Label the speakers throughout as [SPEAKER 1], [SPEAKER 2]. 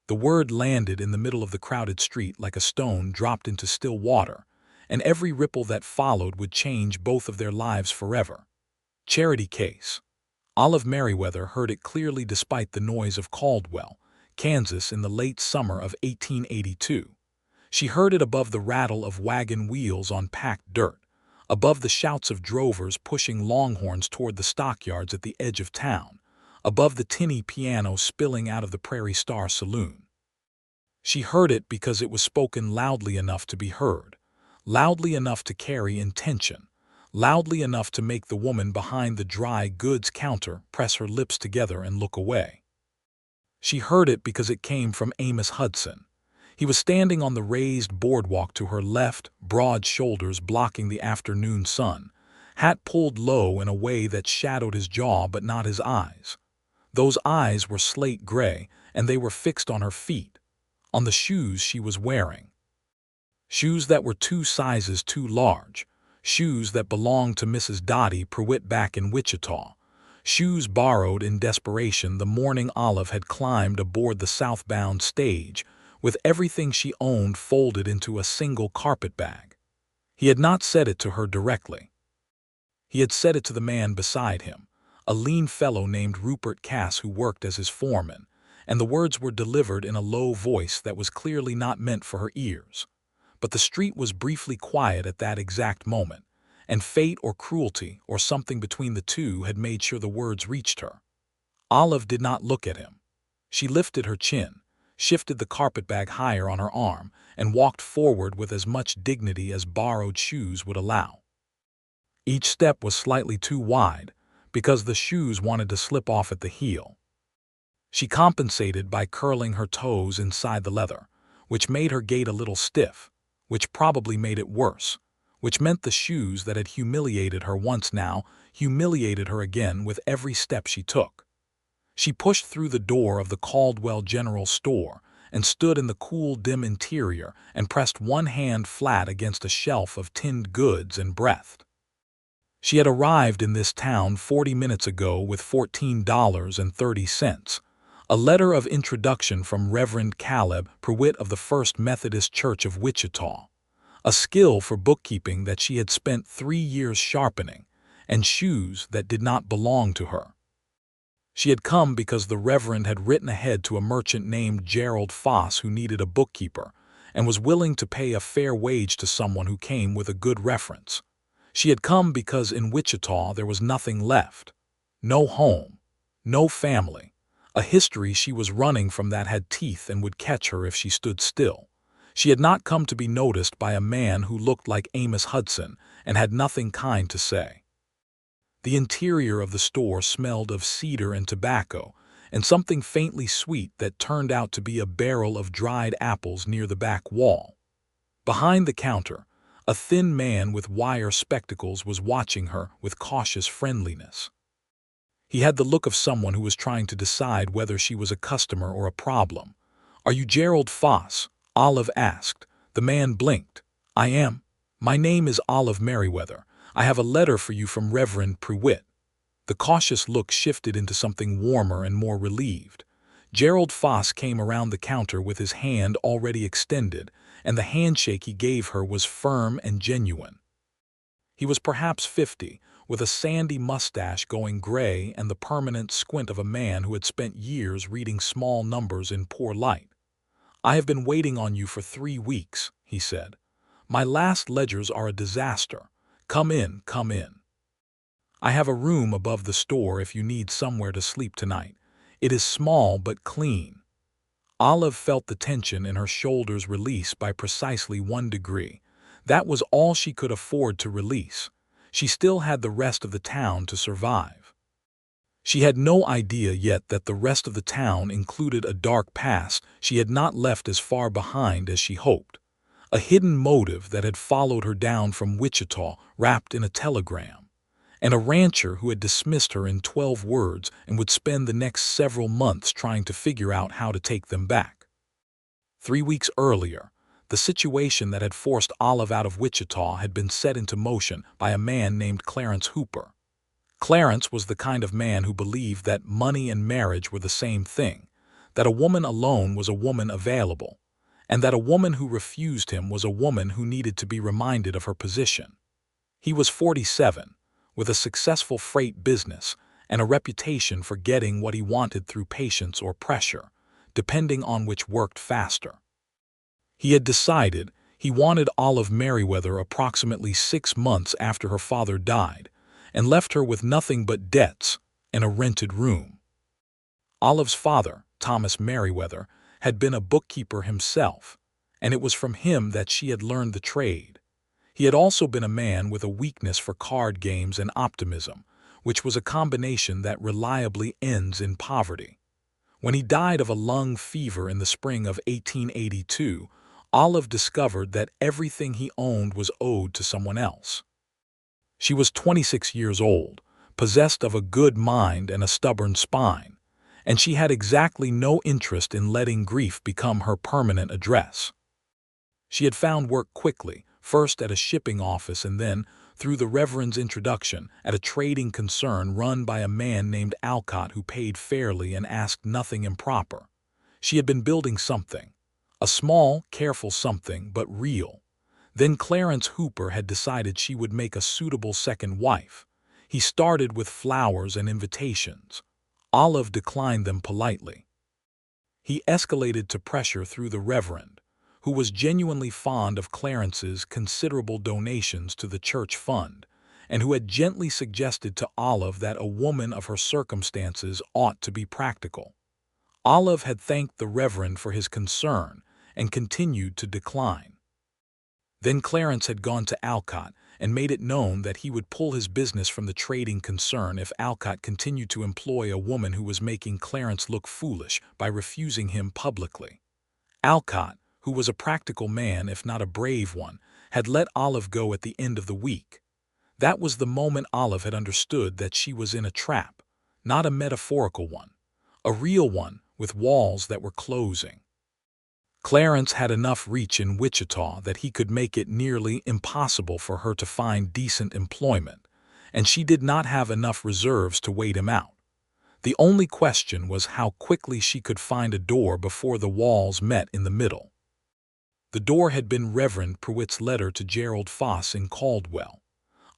[SPEAKER 1] The word landed in the middle of the crowded street like a stone dropped into still water, and every ripple that followed would change both of their lives forever. Charity case. Olive Merriweather heard it clearly despite the noise of Caldwell, Kansas in the late summer of 1882. She heard it above the rattle of wagon wheels on packed dirt, above the shouts of drovers pushing longhorns toward the stockyards at the edge of town, above the tinny piano spilling out of the Prairie Star Saloon. She heard it because it was spoken loudly enough to be heard, loudly enough to carry intention, loudly enough to make the woman behind the dry goods counter press her lips together and look away. She heard it because it came from Amos Hudson. He was standing on the raised boardwalk to her left, broad shoulders blocking the afternoon sun, hat pulled low in a way that shadowed his jaw but not his eyes. Those eyes were slate gray, and they were fixed on her feet, on the shoes she was wearing. Shoes that were 2 sizes too large, shoes that belonged to Mrs. Dottie Prewitt back in Wichita, shoes borrowed in desperation the morning Olive had climbed aboard the southbound stage, with everything she owned folded into a single carpet bag. He had not said it to her directly. He had said it to the man beside him, a lean fellow named Rupert Cass who worked as his foreman, and the words were delivered in a low voice that was clearly not meant for her ears. But the street was briefly quiet at that exact moment, and fate or cruelty or something between the two had made sure the words reached her. Olive did not look at him. She lifted her chin, shifted the carpetbag higher on her arm, and walked forward with as much dignity as borrowed shoes would allow. Each step was slightly too wide, because the shoes wanted to slip off at the heel. She compensated by curling her toes inside the leather, which made her gait a little stiff, which probably made it worse, which meant the shoes that had humiliated her once now humiliated her again with every step she took. She pushed through the door of the Caldwell General Store and stood in the cool, dim interior and pressed one hand flat against a shelf of tinned goods and breathed. She had arrived in this town 40 minutes ago with $14.30, a letter of introduction from Reverend Caleb Prewitt of the First Methodist Church of Wichita, a skill for bookkeeping that she had spent 3 years sharpening, and shoes that did not belong to her. She had come because the Reverend had written ahead to a merchant named Gerald Foss who needed a bookkeeper and was willing to pay a fair wage to someone who came with a good reference. She had come because in Wichita there was nothing left. No home, no family, a history she was running from that had teeth and would catch her if she stood still. She had not come to be noticed by a man who looked like Amos Hudson and had nothing kind to say. The interior of the store smelled of cedar and tobacco, and something faintly sweet that turned out to be a barrel of dried apples near the back wall. Behind the counter, a thin man with wire spectacles was watching her with cautious friendliness. He had the look of someone who was trying to decide whether she was a customer or a problem. "Are you Gerald Foss?" Olive asked. The man blinked. "I am. My name is Olive Merriweather. I have a letter for you from Reverend Prewitt." The cautious look shifted into something warmer and more relieved. Gerald Foss came around the counter with his hand already extended, and the handshake he gave her was firm and genuine. He was perhaps 50, with a sandy mustache going gray and the permanent squint of a man who had spent years reading small numbers in poor light. "I have been waiting on you for 3 weeks," he said. "My last ledgers are a disaster. Come in, come in. I have a room above the store if you need somewhere to sleep tonight. It is small but clean." Olive felt the tension in her shoulders release by precisely 1 degree. That was all she could afford to release. She still had the rest of the town to survive. She had no idea yet that the rest of the town included a dark past she had not left as far behind as she hoped. A hidden motive that had followed her down from Wichita wrapped in a telegram, and a rancher who had dismissed her in 12 words and would spend the next several months trying to figure out how to take them back. 3 weeks earlier, the situation that had forced Olive out of Wichita had been set into motion by a man named Clarence Hooper. Clarence was the kind of man who believed that money and marriage were the same thing, that a woman alone was a woman available, and that a woman who refused him was a woman who needed to be reminded of her position. He was 47, with a successful freight business and a reputation for getting what he wanted through patience or pressure, depending on which worked faster. He had decided he wanted Olive Merriweather approximately 6 months after her father died, and left her with nothing but debts and a rented room. Olive's father, Thomas Merriweather, had been a bookkeeper himself, and it was from him that she had learned the trade. He had also been a man with a weakness for card games and optimism, which was a combination that reliably ends in poverty. When he died of a lung fever in the spring of 1882, Olive discovered that everything he owned was owed to someone else. She was 26 years old, possessed of a good mind and a stubborn spine, and she had exactly no interest in letting grief become her permanent address. She had found work quickly, first at a shipping office and then, through the Reverend's introduction, at a trading concern run by a man named Alcott who paid fairly and asked nothing improper. She had been building something, a small, careful something, but real. Then Clarence Hooper had decided she would make a suitable second wife. He started with flowers and invitations. Olive declined them politely. He escalated to pressure through the Reverend, who was genuinely fond of Clarence's considerable donations to the church fund, and who had gently suggested to Olive that a woman of her circumstances ought to be practical. Olive had thanked the Reverend for his concern and continued to decline. Then Clarence had gone to Alcott and made it known that he would pull his business from the trading concern if Alcott continued to employ a woman who was making Clarence look foolish by refusing him publicly. Alcott, who was a practical man if not a brave one, had let Olive go at the end of the week. That was the moment Olive had understood that she was in a trap, not a metaphorical one, a real one with walls that were closing. Clarence had enough reach in Wichita that he could make it nearly impossible for her to find decent employment, and she did not have enough reserves to wait him out. The only question was how quickly she could find a door before the walls met in the middle. The door had been Reverend Prewitt's letter to Gerald Foss in Caldwell.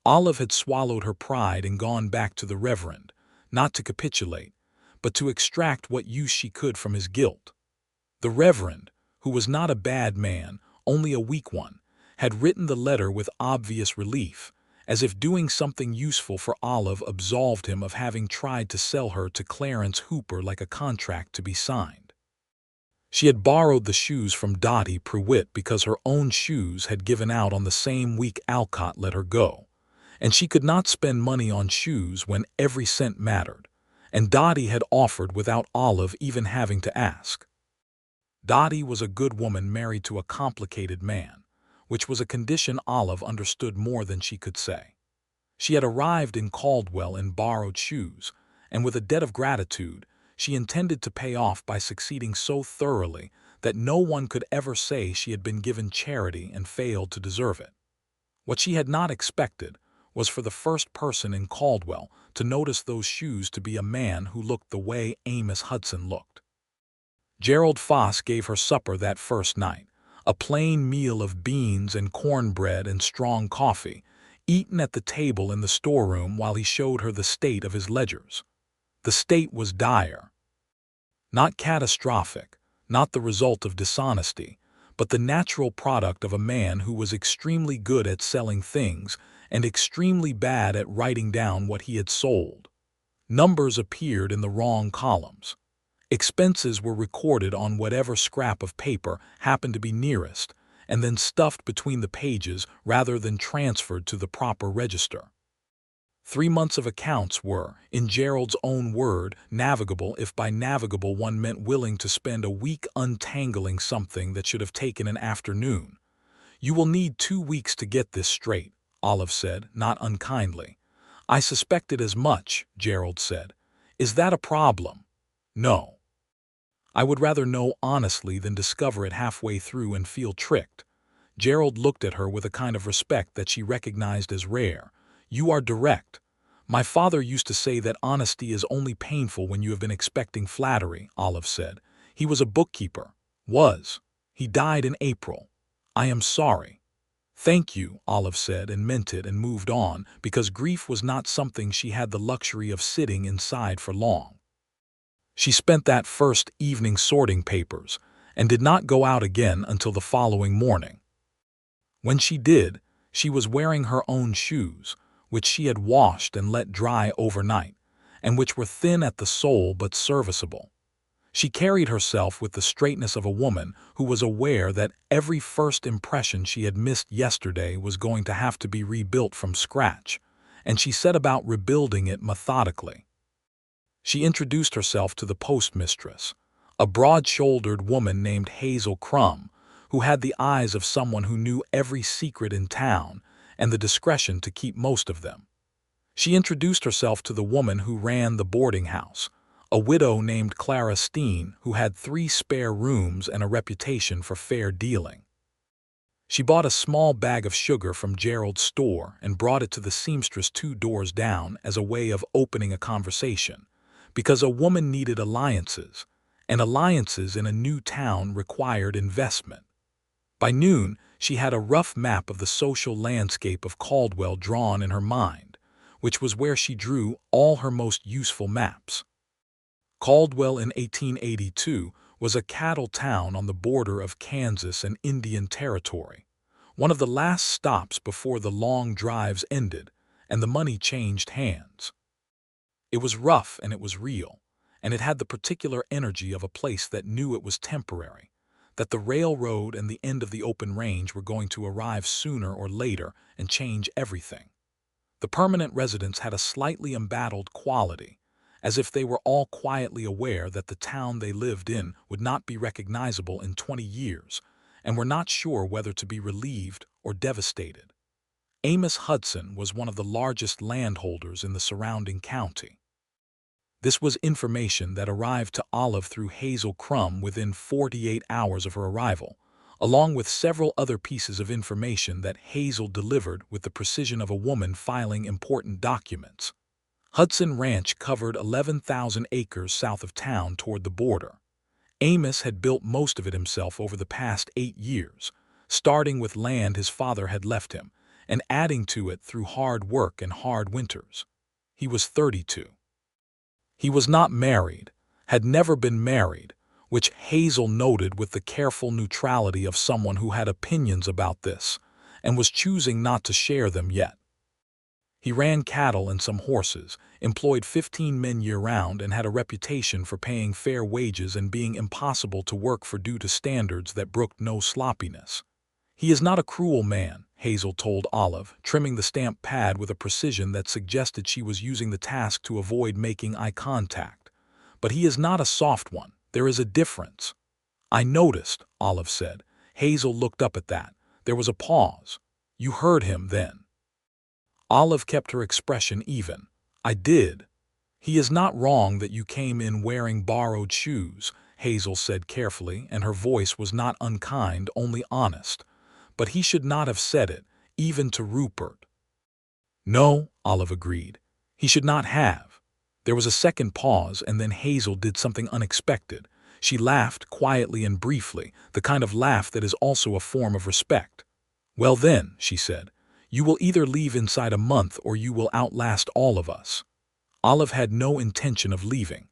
[SPEAKER 1] Olive had swallowed her pride and gone back to the Reverend, not to capitulate, but to extract what use she could from his guilt. The Reverend, who was not a bad man, only a weak one, had written the letter with obvious relief, as if doing something useful for Olive absolved him of having tried to sell her to Clarence Hooper like a contract to be signed. She had borrowed the shoes from Dottie Prewitt because her own shoes had given out on the same week Alcott let her go, and she could not spend money on shoes when every cent mattered, and Dottie had offered without Olive even having to ask. Dottie was a good woman married to a complicated man, which was a condition Olive understood more than she could say. She had arrived in Caldwell in borrowed shoes, and with a debt of gratitude, she intended to pay off by succeeding so thoroughly that no one could ever say she had been given charity and failed to deserve it. What she had not expected was for the first person in Caldwell to notice those shoes to be a man who looked the way Amos Hudson looked. Gerald Foss gave her supper that first night, a plain meal of beans and cornbread and strong coffee, eaten at the table in the storeroom while he showed her the state of his ledgers. The state was dire. Not catastrophic, not the result of dishonesty, but the natural product of a man who was extremely good at selling things and extremely bad at writing down what he had sold. Numbers appeared in the wrong columns. Expenses were recorded on whatever scrap of paper happened to be nearest, and then stuffed between the pages rather than transferred to the proper register. 3 months of accounts were, in Gerald's own word, navigable if by navigable one meant willing to spend a week untangling something that should have taken an afternoon. "You will need 2 weeks to get this straight," Olive said, not unkindly. "I suspected as much," Gerald said. "Is that a problem?" "No. I would rather know honestly than discover it halfway through and feel tricked." Gerald looked at her with a kind of respect that she recognized as rare. "You are direct. My father used to say that honesty is only painful when you have been expecting flattery," Olive said. He was a bookkeeper. Was. He died in April. I am sorry. Thank you, Olive said and meant it and moved on because grief was not something she had the luxury of sitting inside for long. She spent that first evening sorting papers and did not go out again until the following morning. When she did, she was wearing her own shoes, which she had washed and let dry overnight, and which were thin at the sole but serviceable. She carried herself with the straightness of a woman who was aware that every first impression she had missed yesterday was going to have to be rebuilt from scratch, and she set about rebuilding it methodically. She introduced herself to the postmistress, a broad-shouldered woman named Hazel Crumb, who had the eyes of someone who knew every secret in town and the discretion to keep most of them. She introduced herself to the woman who ran the boarding house, a widow named Clara Steen who had 3 spare rooms and a reputation for fair dealing. She bought a small bag of sugar from Gerald's store and brought it to the seamstress 2 doors down as a way of opening a conversation, because a woman needed alliances, and alliances in a new town required investment. By noon, she had a rough map of the social landscape of Caldwell drawn in her mind, which was where she drew all her most useful maps. Caldwell in 1882 was a cattle town on the border of Kansas and Indian Territory, one of the last stops before the long drives ended and the money changed hands. It was rough and it was real, and it had the particular energy of a place that knew it was temporary, that the railroad and the end of the open range were going to arrive sooner or later and change everything. The permanent residents had a slightly embattled quality, as if they were all quietly aware that the town they lived in would not be recognizable in 20 years, and were not sure whether to be relieved or devastated. Amos Hudson was one of the largest landholders in the surrounding county. This was information that arrived to Olive through Hazel Crumb within 48 hours of her arrival, along with several other pieces of information that Hazel delivered with the precision of a woman filing important documents. Hudson Ranch covered 11,000 acres south of town toward the border. Amos had built most of it himself over the past 8 years, starting with land his father had left him, and adding to it through hard work and hard winters. He was 32. He was not married, had never been married, which Hazel noted with the careful neutrality of someone who had opinions about this, and was choosing not to share them yet. He ran cattle and some horses, employed 15 men year-round, and had a reputation for paying fair wages and being impossible to work for due to standards that brooked no sloppiness. He is not a cruel man, Hazel told Olive, trimming the stamp pad with a precision that suggested she was using the task to avoid making eye contact. But he is not a soft one. There is a difference. I noticed, Olive said. Hazel looked up at that. There was a pause. You heard him then. Olive kept her expression even. I did. He is not wrong that you came in wearing borrowed shoes, Hazel said carefully, and her voice was not unkind, only honest. But he should not have said it, even to Rupert. No, Olive agreed. He should not have. There was a second pause, and then Hazel did something unexpected. She laughed quietly and briefly, the kind of laugh that is also a form of respect. Well then, she said, you will either leave inside a month or you will outlast all of us. Olive had no intention of leaving.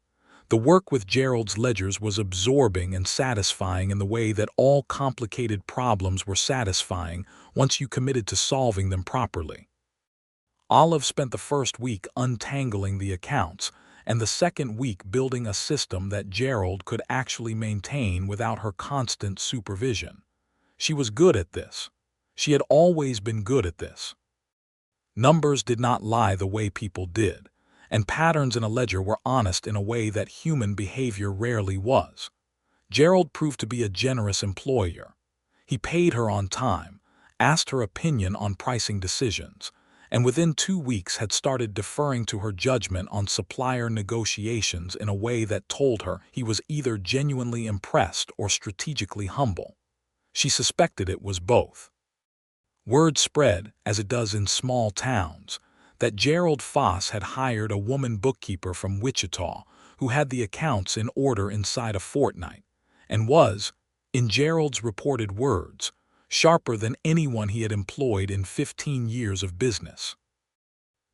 [SPEAKER 1] The work with Gerald's ledgers was absorbing and satisfying in the way that all complicated problems were satisfying once you committed to solving them properly. Olive spent the first week untangling the accounts, and the second week building a system that Gerald could actually maintain without her constant supervision. She was good at this. She had always been good at this. Numbers did not lie the way people did, and patterns in a ledger were honest in a way that human behavior rarely was. Gerald proved to be a generous employer. He paid her on time, asked her opinion on pricing decisions, and within 2 weeks had started deferring to her judgment on supplier negotiations in a way that told her he was either genuinely impressed or strategically humble. She suspected it was both. Word spread, as it does in small towns, that Gerald Foss had hired a woman bookkeeper from Wichita who had the accounts in order inside a fortnight, and was, in Gerald's reported words, sharper than anyone he had employed in 15 years of business.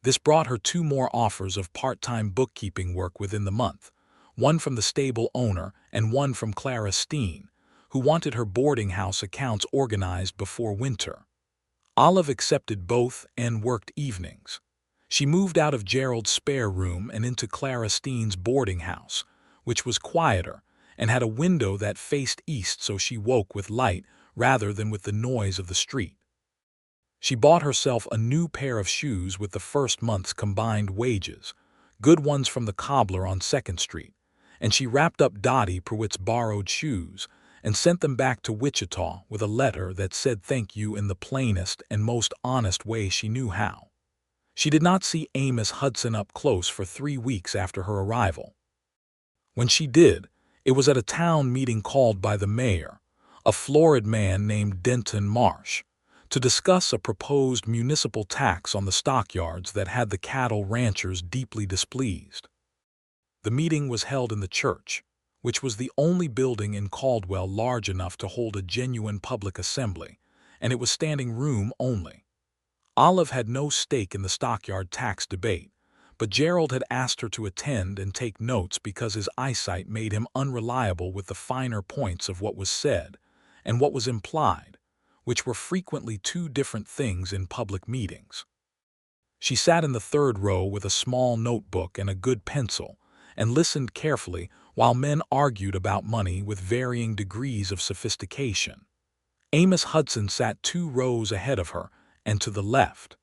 [SPEAKER 1] This brought her 2 more offers of part-time bookkeeping work within the month, one from the stable owner and one from Clara Steen, who wanted her boarding house accounts organized before winter. Olive accepted both and worked evenings. She moved out of Gerald's spare room and into Clara Steen's boarding house, which was quieter and had a window that faced east, so she woke with light rather than with the noise of the street. She bought herself a new pair of shoes with the first month's combined wages, good ones from the cobbler on 2nd Street, and she wrapped up Dottie Prewitt's borrowed shoes and sent them back to Wichita with a letter that said thank you in the plainest and most honest way she knew how. She did not see Amos Hudson up close for 3 weeks after her arrival. When she did, it was at a town meeting called by the mayor, a florid man named Denton Marsh, to discuss a proposed municipal tax on the stockyards that had the cattle ranchers deeply displeased. The meeting was held in the church, which was the only building in Caldwell large enough to hold a genuine public assembly, and it was standing room only. Olive had no stake in the stockyard tax debate, but Gerald had asked her to attend and take notes because his eyesight made him unreliable with the finer points of what was said and what was implied, which were frequently 2 different things in public meetings. She sat in the 3rd row with a small notebook and a good pencil and listened carefully while men argued about money with varying degrees of sophistication. Amos Hudson sat 2 rows ahead of her and to the left.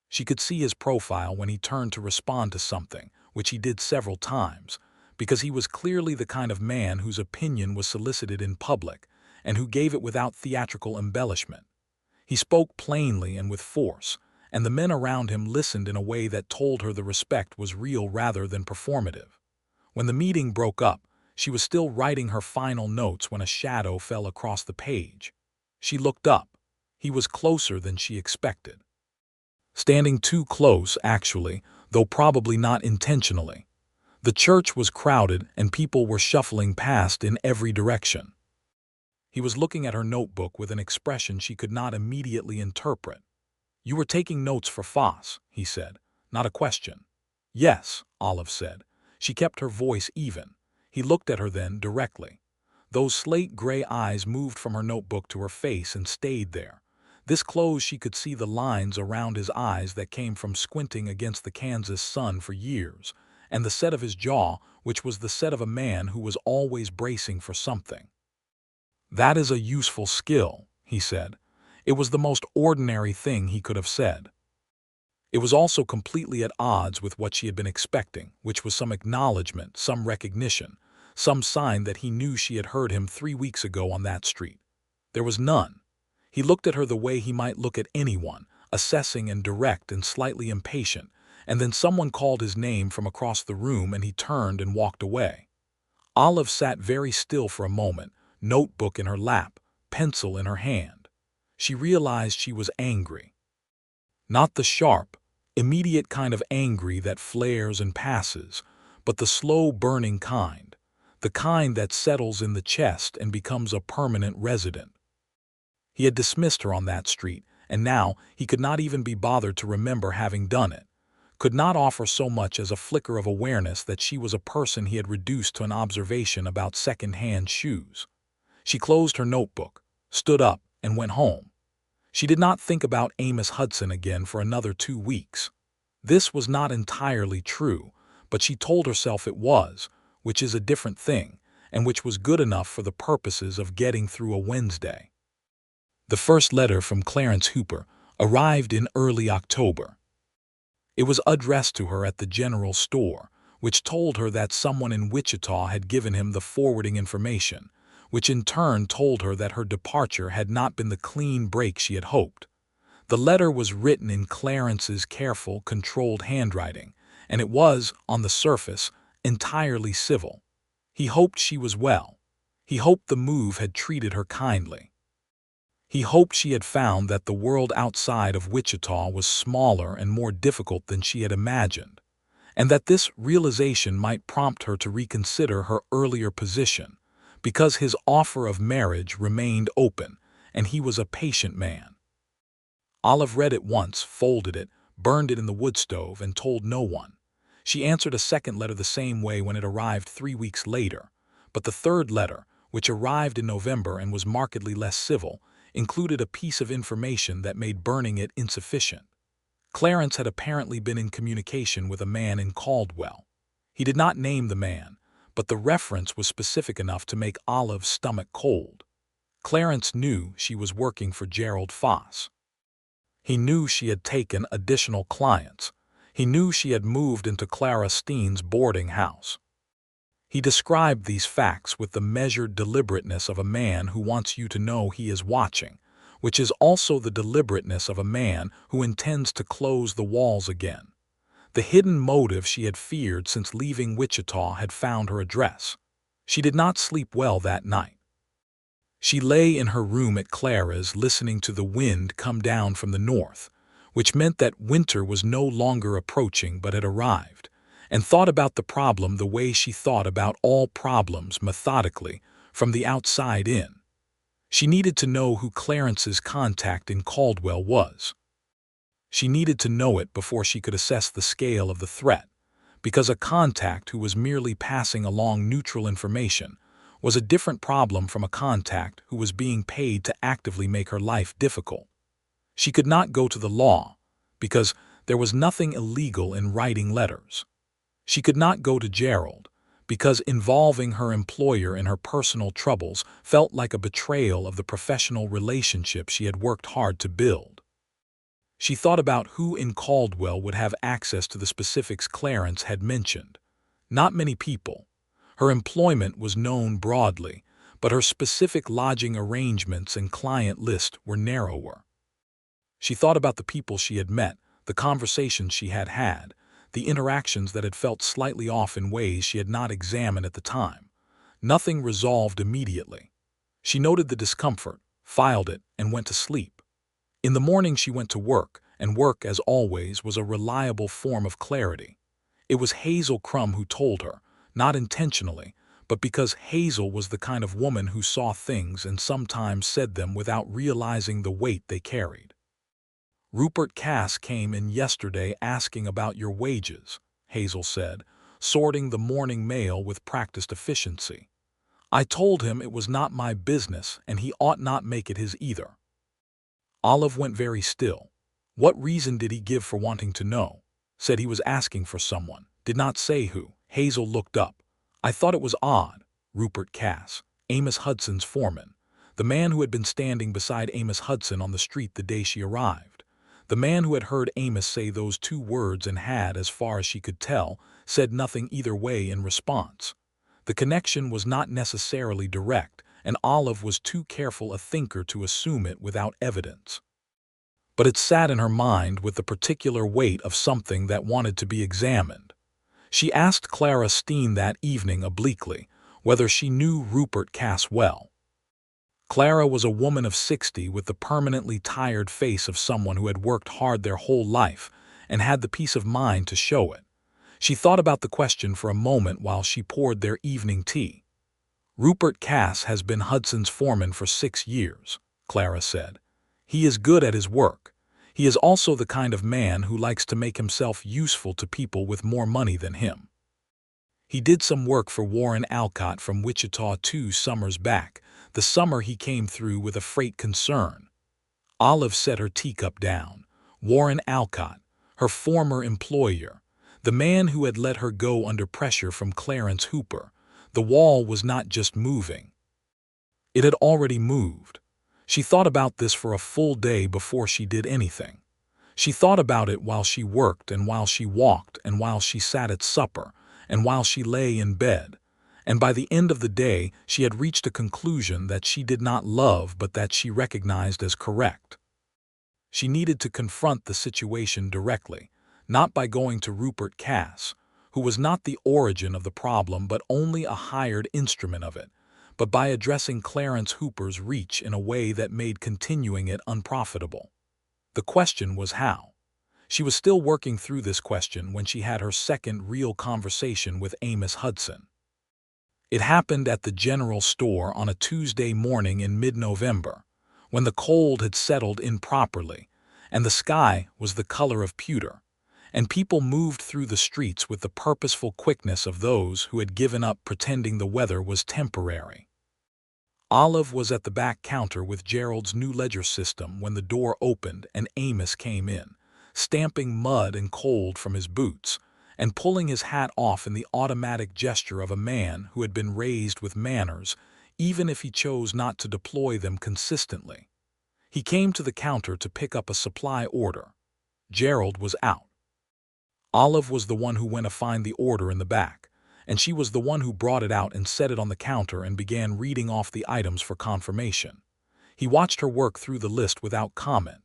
[SPEAKER 1] She could see his profile when he turned to respond to something, which he did several times, because he was clearly the kind of man whose opinion was solicited in public and who gave it without theatrical embellishment. He spoke plainly and with force, and the men around him listened in a way that told her the respect was real rather than performative. When the meeting broke up, she was still writing her final notes when a shadow fell across the page. She looked up. He was closer than she expected. Standing too close, actually, though probably not intentionally. The church was crowded and people were shuffling past in every direction. He was looking at her notebook with an expression she could not immediately interpret. "You were taking notes for Foss," he said, not a question. "Yes," Olive said. She kept her voice even. He looked at her then directly. Those slate-gray eyes moved from her notebook to her face and stayed there. This close she could see the lines around his eyes that came from squinting against the Kansas sun for years, and the set of his jaw, which was the set of a man who was always bracing for something. "That is a useful skill," he said. It was the most ordinary thing he could have said. It was also completely at odds with what she had been expecting, which was some acknowledgement, some recognition, some sign that he knew she had heard him 3 weeks ago on that street. There was none. He looked at her the way he might look at anyone, assessing and direct and slightly impatient, and then someone called his name from across the room and he turned and walked away. Olive sat very still for a moment, notebook in her lap, pencil in her hand. She realized she was angry. Not the sharp, immediate kind of angry that flares and passes, but the slow-burning kind, the kind that settles in the chest and becomes a permanent resident. He had dismissed her on that street, and now he could not even be bothered to remember having done it, could not offer so much as a flicker of awareness that she was a person he had reduced to an observation about second-hand shoes. She closed her notebook, stood up, and went home. She did not think about Amos Hudson again for another 2 weeks. This was not entirely true, but she told herself it was, which is a different thing, and which was good enough for the purposes of getting through a Wednesday. The first letter from Clarence Hooper arrived in early October. It was addressed to her at the general store, which told her that someone in Wichita had given him the forwarding information, which in turn told her that her departure had not been the clean break she had hoped. The letter was written in Clarence's careful, controlled handwriting, and it was, on the surface, entirely civil. He hoped she was well. He hoped the move had treated her kindly. He hoped she had found that the world outside of Wichita was smaller and more difficult than she had imagined, and that this realization might prompt her to reconsider her earlier position, because his offer of marriage remained open, and he was a patient man. Olive read it once, folded it, burned it in the wood stove, and told no one. She answered a second letter the same way when it arrived 3 weeks later, but the third letter, which arrived in November and was markedly less civil, included a piece of information that made burning it insufficient. Clarence had apparently been in communication with a man in Caldwell. He did not name the man, but the reference was specific enough to make Olive's stomach cold. Clarence knew she was working for Gerald Foss. He knew she had taken additional clients. He knew she had moved into Clara Steen's boarding house. He described these facts with the measured deliberateness of a man who wants you to know he is watching, which is also the deliberateness of a man who intends to close the walls again. The hidden motive she had feared since leaving Wichita had found her address. She did not sleep well that night. She lay in her room at Clara's listening to the wind come down from the north, which meant that winter was no longer approaching but had arrived, and thought about the problem the way she thought about all problems, methodically, from the outside in. She needed to know who Clarence's contact in Caldwell was. She needed to know it before she could assess the scale of the threat, because a contact who was merely passing along neutral information was a different problem from a contact who was being paid to actively make her life difficult. She could not go to the law, because there was nothing illegal in writing letters. She could not go to Gerald, because involving her employer in her personal troubles felt like a betrayal of the professional relationship she had worked hard to build. She thought about who in Caldwell would have access to the specifics Clarence had mentioned. Not many people. Her employment was known broadly, but her specific lodging arrangements and client list were narrower. She thought about the people she had met, the conversations she had had, the interactions that had felt slightly off in ways she had not examined at the time. Nothing resolved immediately. She noted the discomfort, filed it, and went to sleep. In the morning she went to work, and work, as always, was a reliable form of clarity. It was Hazel Crum who told her, not intentionally, but because Hazel was the kind of woman who saw things and sometimes said them without realizing the weight they carried. "Rupert Cass came in yesterday asking about your wages," Hazel said, sorting the morning mail with practiced efficiency. "I told him it was not my business and he ought not make it his either." Olive went very still. What reason did he give for wanting to know? Said he was asking for someone. Did not say who. Hazel looked up. "I thought it was odd." Rupert Cass, Amos Hudson's foreman, the man who had been standing beside Amos Hudson on the street the day she arrived, the man who had heard Amos say those 2 words and had, as far as she could tell, said nothing either way in response. The connection was not necessarily direct, and Olive was too careful a thinker to assume it without evidence. But it sat in her mind with the particular weight of something that wanted to be examined. She asked Clara Steen that evening obliquely whether she knew Rupert Cass well. Clara was a woman of 60 with the permanently tired face of someone who had worked hard their whole life and had the peace of mind to show it. She thought about the question for a moment while she poured their evening tea. "Rupert Cass has been Hudson's foreman for 6 years, Clara said. "He is good at his work. He is also the kind of man who likes to make himself useful to people with more money than him. He did some work for Warren Alcott from Wichita 2 summers back, the summer he came through with a freight concern." Olive set her teacup down. Warren Alcott, her former employer, the man who had let her go under pressure from Clarence Hooper. The wall was not just moving. It had already moved. She thought about this for a full day before she did anything. She thought about it while she worked and while she walked and while she sat at supper and while she lay in bed. And by the end of the day, she had reached a conclusion that she did not love but that she recognized as correct. She needed to confront the situation directly, not by going to Rupert Cass, who was not the origin of the problem but only a hired instrument of it, but by addressing Clarence Hooper's reach in a way that made continuing it unprofitable. The question was how. She was still working through this question when she had her second real conversation with Amos Hudson. It happened at the general store on a Tuesday morning in mid-November, when the cold had settled in properly, and the sky was the color of pewter, and people moved through the streets with the purposeful quickness of those who had given up pretending the weather was temporary. Olive was at the back counter with Gerald's new ledger system when the door opened and Amos came in, stamping mud and cold from his boots, and pulling his hat off in the automatic gesture of a man who had been raised with manners, even if he chose not to deploy them consistently. He came to the counter to pick up a supply order. Gerald was out. Olive was the one who went to find the order in the back, and she was the one who brought it out and set it on the counter and began reading off the items for confirmation. He watched her work through the list without comment.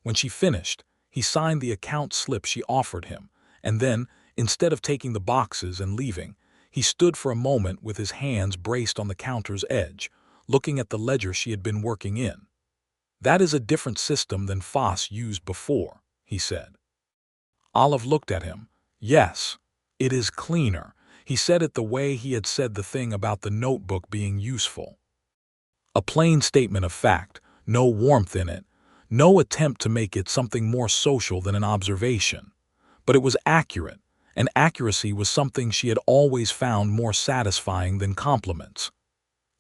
[SPEAKER 1] When she finished, he signed the account slip she offered him, and then, instead of taking the boxes and leaving, he stood for a moment with his hands braced on the counter's edge, looking at the ledger she had been working in. "That is a different system than Foss used before," he said. Olive looked at him. "Yes, it is cleaner." He said it the way he had said the thing about the notebook being useful. A plain statement of fact, no warmth in it, no attempt to make it something more social than an observation. But it was accurate, and accuracy was something she had always found more satisfying than compliments.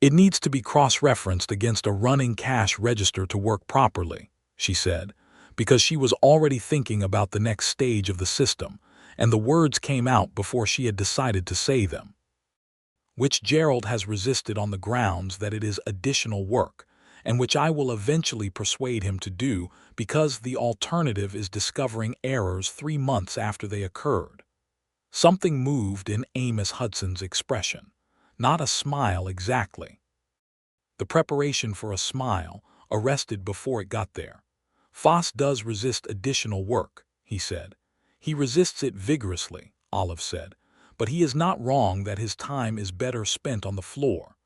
[SPEAKER 1] "It needs to be cross-referenced against a running cash register to work properly," she said, because she was already thinking about the next stage of the system, and the words came out before she had decided to say them. "Which Gerald has resisted on the grounds that it is additional work, and which I will eventually persuade him to do because the alternative is discovering errors 3 months after they occurred." Something moved in Amos Hudson's expression. Not a smile exactly. The preparation for a smile arrested before it got there. "Foss does resist additional work," he said. "He resists it vigorously," Olive said, "but he is not wrong that his time is better spent on the floor.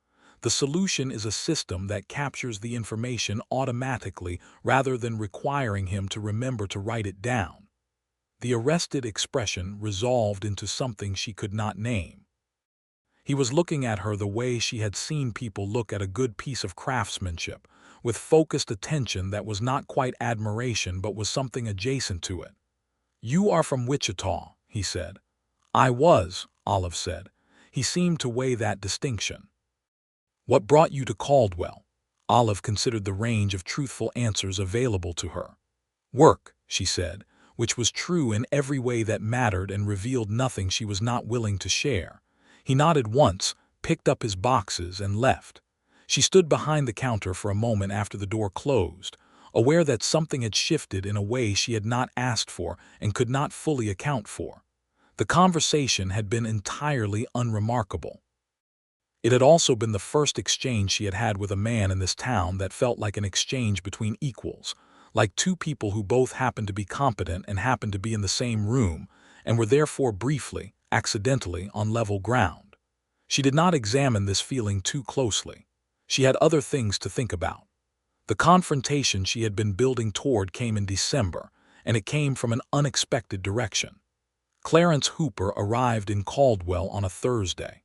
[SPEAKER 1] The solution is a system that captures the information automatically rather than requiring him to remember to write it down." The arrested expression resolved into something she could not name. He was looking at her the way she had seen people look at a good piece of craftsmanship, with focused attention that was not quite admiration but was something adjacent to it. "You are from Wichita," he said. "I was," Olive said. He seemed to weigh that distinction. "What brought you to Caldwell?" Olive considered the range of truthful answers available to her. "Work," she said, which was true in every way that mattered and revealed nothing she was not willing to share. He nodded once, picked up his boxes, and left. She stood behind the counter for a moment after the door closed, aware that something had shifted in a way she had not asked for and could not fully account for. The conversation had been entirely unremarkable. It had also been the first exchange she had had with a man in this town that felt like an exchange between equals, like two people who both happened to be competent and happened to be in the same room, and were therefore briefly, accidentally, on level ground. She did not examine this feeling too closely. She had other things to think about. The confrontation she had been building toward came in December, and it came from an unexpected direction. Clarence Hooper arrived in Caldwell on a Thursday.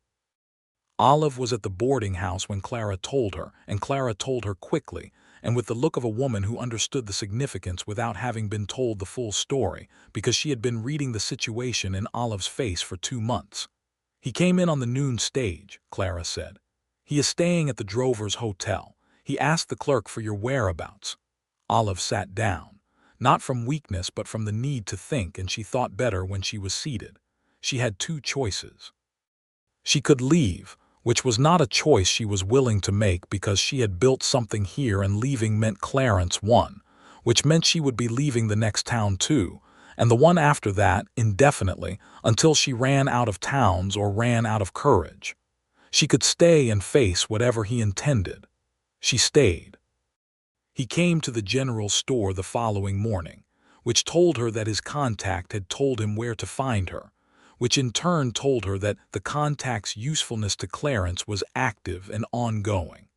[SPEAKER 1] Olive was at the boarding house when Clara told her, and Clara told her quickly, and with the look of a woman who understood the significance without having been told the full story, because she had been reading the situation in Olive's face for 2 months. "He came in on the noon stage," Clara said. "He is staying at the Drovers Hotel. He asked the clerk for your whereabouts." Olive sat down, not from weakness but from the need to think, and she thought better when she was seated. She had 2 choices. She could leave, which was not a choice she was willing to make because she had built something here and leaving meant Clarence won, which meant she would be leaving the next town too, and the one after that indefinitely until she ran out of towns or ran out of courage. She could stay and face whatever he intended. She stayed. He came to the general store the following morning, which told her that his contact had told him where to find her, which in turn told her that the contact's usefulness to Clarence was active and ongoing.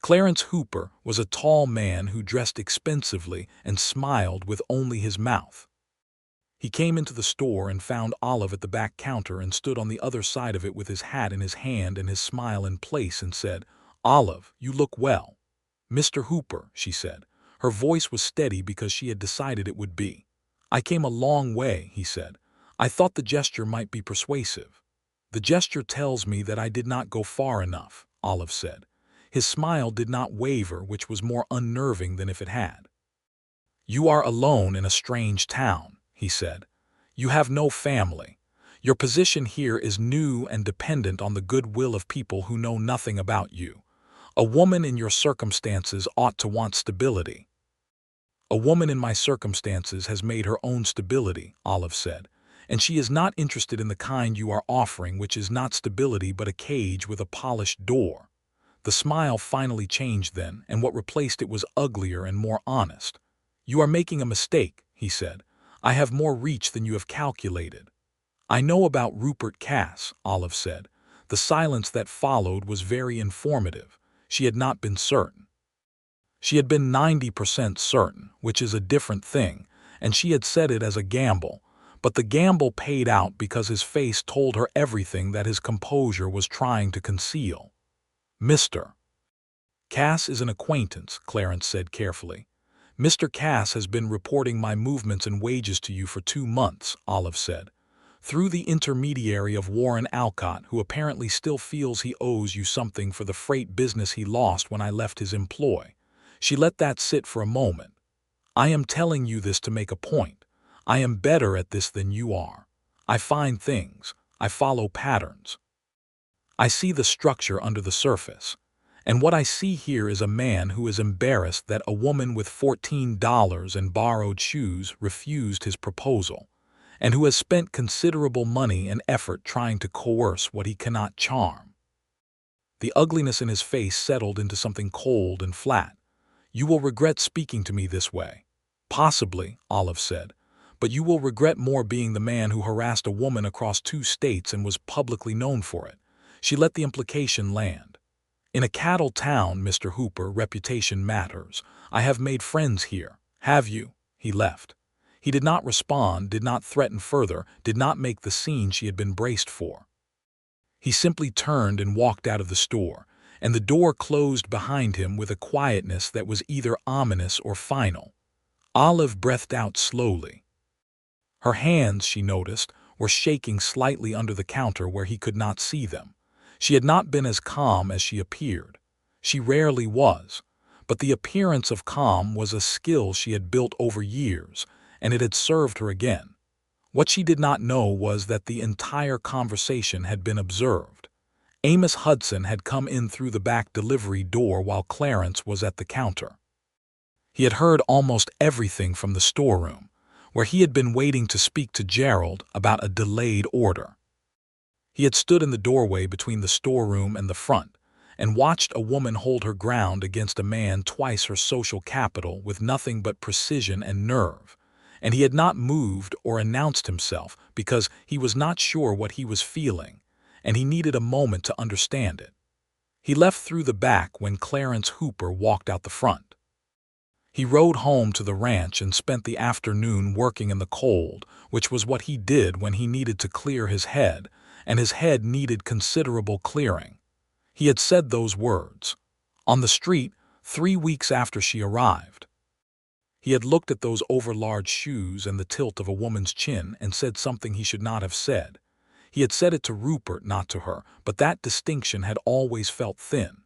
[SPEAKER 1] Clarence Hooper was a tall man who dressed expensively and smiled with only his mouth. He came into the store and found Olive at the back counter and stood on the other side of it with his hat in his hand and his smile in place and said, "Olive, you look well." "Mr. Hooper," she said. Her voice was steady because she had decided it would be. "I came a long way," he said. "I thought the gesture might be persuasive." "The gesture tells me that I did not go far enough," Olive said. His smile did not waver, which was more unnerving than if it had. "You are alone in a strange town," he said. "You have no family. Your position here is new and dependent on the goodwill of people who know nothing about you. A woman in your circumstances ought to want stability." "A woman in my circumstances has made her own stability," Olive said, "and she is not interested in the kind you are offering, which is not stability but a cage with a polished door." The smile finally changed then, and what replaced it was uglier and more honest. "You are making a mistake," he said. "I have more reach than you have calculated." "I know about Rupert Cass," Olive said. The silence that followed was very informative. She had not been certain. She had been 90% certain, which is a different thing, and she had said it as a gamble. But the gamble paid out because his face told her everything that his composure was trying to conceal. "Mr. Cass is an acquaintance," Clarence said carefully. "Mr. Cass has been reporting my movements and wages to you for 2 months," Olive said. "Through the intermediary of Warren Alcott, who apparently still feels he owes you something for the freight business he lost when I left his employ." She let that sit for a moment. "I am telling you this to make a point. I am better at this than you are. I find things. I follow patterns. I see the structure under the surface. And what I see here is a man who is embarrassed that a woman with $14 and borrowed shoes refused his proposal, and who has spent considerable money and effort trying to coerce what he cannot charm." The ugliness in his face settled into something cold and flat. "You will regret speaking to me this way." "Possibly," Olive said, "but you will regret more being the man who harassed a woman across 2 states and was publicly known for it." She let the implication land. "In a cattle town, Mr. Hooper, reputation matters. I have made friends here." "Have you?" He left. He did not respond, did not threaten further, did not make the scene she had been braced for. He simply turned and walked out of the store, and the door closed behind him with a quietness that was either ominous or final. Olive breathed out slowly. Her hands, she noticed, were shaking slightly under the counter where he could not see them. She had not been as calm as she appeared. She rarely was, but the appearance of calm was a skill she had built over years, and it had served her again. What she did not know was that the entire conversation had been observed. Amos Hudson had come in through the back delivery door while Clarence was at the counter. He had heard almost everything from the storeroom, where he had been waiting to speak to Gerald about a delayed order. He had stood in the doorway between the storeroom and the front, and watched a woman hold her ground against a man twice her social capital with nothing but precision and nerve, and he had not moved or announced himself because he was not sure what he was feeling, and he needed a moment to understand it. He left through the back when Clarence Hooper walked out the front. He rode home to the ranch and spent the afternoon working in the cold, which was what he did when he needed to clear his head, and his head needed considerable clearing. He had said those words on the street 3 weeks after she arrived. He had looked at those overlarge shoes and the tilt of a woman's chin and said something he should not have said. He had said it to Rupert, not to her, but that distinction had always felt thin.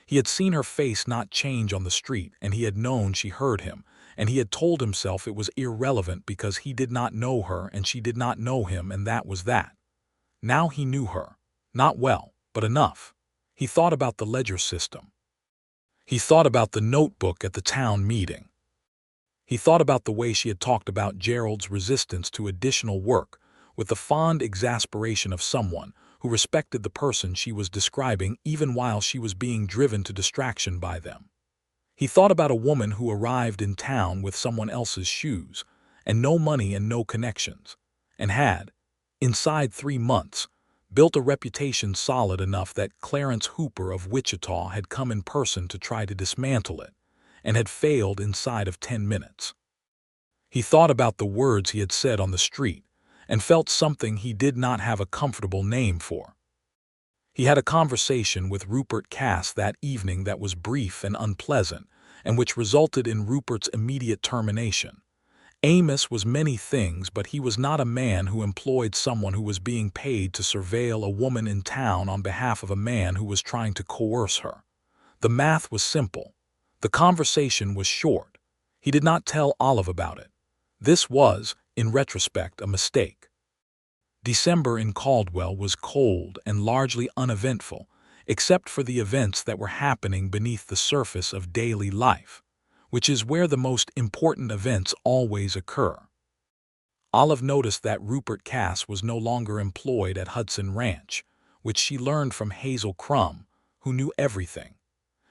[SPEAKER 1] He had seen her face not change on the street, and he had known she heard him, and he had told himself it was irrelevant because he did not know her and she did not know him, and that was that. Now he knew her. Not well, but enough. He thought about the ledger system. He thought about the notebook at the town meeting. He thought about the way she had talked about Gerald's resistance to additional work, with the fond exasperation of someone who respected the person she was describing even while she was being driven to distraction by them. He thought about a woman who arrived in town with someone else's shoes, and no money and no connections, and had, inside 3 months, built a reputation solid enough that Clarence Hooper of Wichita had come in person to try to dismantle it, and had failed inside of 10 minutes. He thought about the words he had said on the street and felt something he did not have a comfortable name for. He had a conversation with Rupert Cass that evening that was brief and unpleasant, and which resulted in Rupert's immediate termination. Amos was many things, but he was not a man who employed someone who was being paid to surveil a woman in town on behalf of a man who was trying to coerce her. The math was simple. The conversation was short. He did not tell Olive about it. This was, in retrospect, a mistake. December in Caldwell was cold and largely uneventful, except for the events that were happening beneath the surface of daily life, which is where the most important events always occur. Olive noticed that Rupert Cass was no longer employed at Hudson Ranch, which she learned from Hazel Crumb, who knew everything.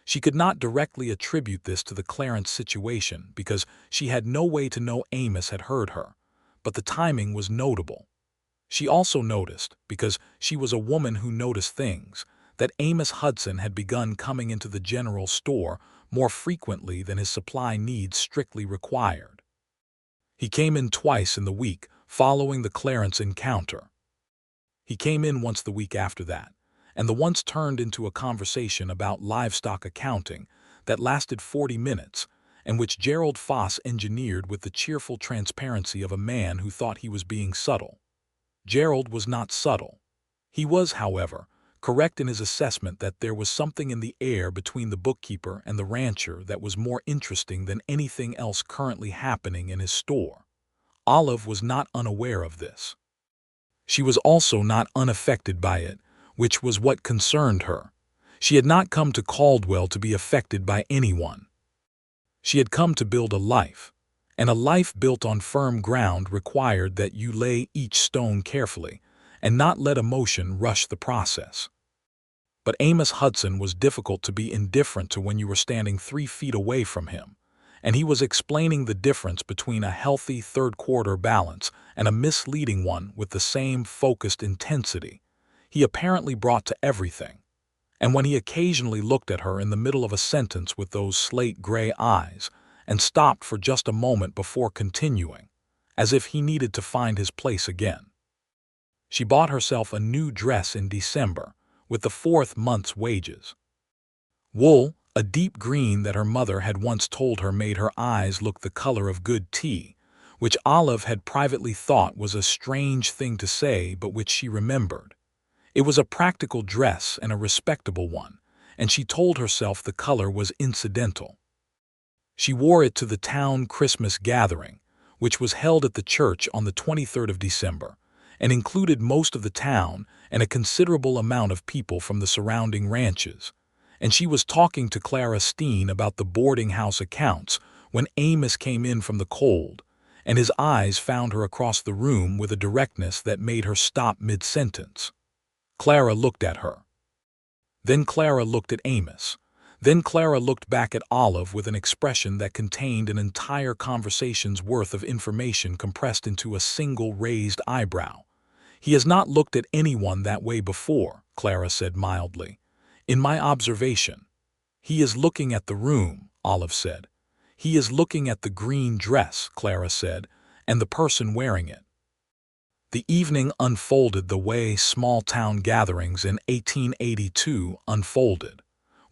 [SPEAKER 1] She could not directly attribute this to the Clarence situation because she had no way to know Amos had heard her, but the timing was notable. She also noticed, because she was a woman who noticed things, that Amos Hudson had begun coming into the general store more frequently than his supply needs strictly required. He came in twice in the week following the Clarence encounter. He came in once the week after that, and the once turned into a conversation about livestock accounting that lasted 40 minutes, and which Gerald Foss engineered with the cheerful transparency of a man who thought he was being subtle. Gerald was not subtle. He was, however, correct in his assessment that there was something in the air between the bookkeeper and the rancher that was more interesting than anything else currently happening in his store. Olive was not unaware of this. She was also not unaffected by it, which was what concerned her. She had not come to Caldwell to be affected by anyone. She had come to build a life, and a life built on firm ground required that you lay each stone carefully and not let emotion rush the process. But Amos Hudson was difficult to be indifferent to when you were standing 3 feet away from him, and he was explaining the difference between a healthy third-quarter balance and a misleading one with the same focused intensity he apparently brought to everything. And when he occasionally looked at her in the middle of a sentence with those slate-gray eyes and stopped for just a moment before continuing, as if he needed to find his place again. She bought herself a new dress in December, with the 4th month's wages. Wool, a deep green that her mother had once told her made her eyes look the color of good tea, which Olive had privately thought was a strange thing to say but which she remembered. It was a practical dress and a respectable one, and she told herself the color was incidental. She wore it to the town Christmas gathering, which was held at the church on the 23rd of December, and included most of the town and a considerable amount of people from the surrounding ranches. And she was talking to Clara Steen about the boarding house accounts when Amos came in from the cold, and his eyes found her across the room with a directness that made her stop mid-sentence. Clara looked at her. Then Clara looked at Amos. Then Clara looked back at Olive with an expression that contained an entire conversation's worth of information compressed into a single raised eyebrow. "He has not looked at anyone that way before," Clara said mildly. "In my observation." "He is looking at the room," Olive said. "He is looking at the green dress," Clara said, "and the person wearing it." The evening unfolded the way small-town gatherings in 1882 unfolded,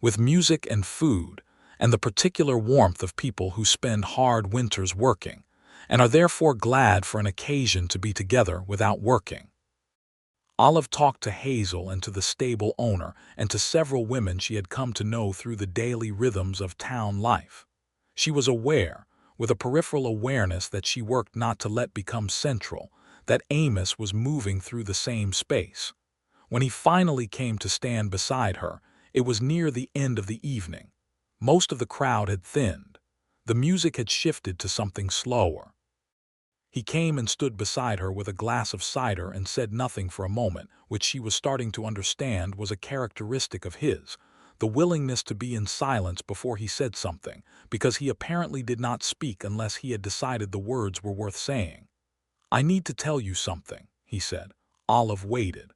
[SPEAKER 1] with music and food, and the particular warmth of people who spend hard winters working, and are therefore glad for an occasion to be together without working. Olive talked to Hazel and to the stable owner and to several women she had come to know through the daily rhythms of town life. She was aware, with a peripheral awareness that she worked not to let become central, that Amos was moving through the same space. When he finally came to stand beside her, it was near the end of the evening. Most of the crowd had thinned. The music had shifted to something slower. He came and stood beside her with a glass of cider and said nothing for a moment, which she was starting to understand was a characteristic of his, the willingness to be in silence before he said something, because he apparently did not speak unless he had decided the words were worth saying. "I need to tell you something," he said. Olive waited.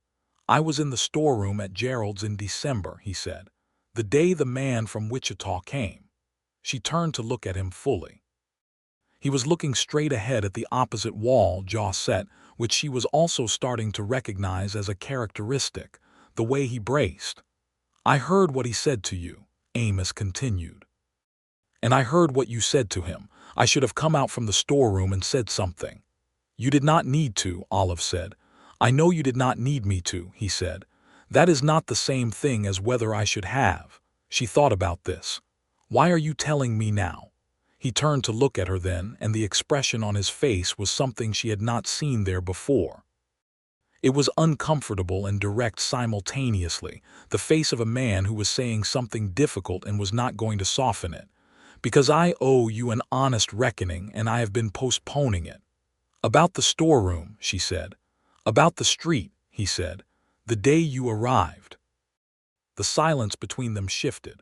[SPEAKER 1] "I was in the storeroom at Gerald's in December," he said, "the day the man from Wichita came." She turned to look at him fully. He was looking straight ahead at the opposite wall, jaw set, which she was also starting to recognize as a characteristic, the way he braced. "I heard what he said to you," Amos continued. "And I heard what you said to him. I should have come out from the storeroom and said something." "You did not need to," Olive said. "I know you did not need me to," he said. "That is not the same thing as whether I should have." She thought about this. "Why are you telling me now?" He turned to look at her then, and the expression on his face was something she had not seen there before. It was uncomfortable and direct simultaneously, the face of a man who was saying something difficult and was not going to soften it. "Because I owe you an honest reckoning, and I have been postponing it." "About the storeroom," she said. "About the street," he said. "The day you arrived." The silence between them shifted.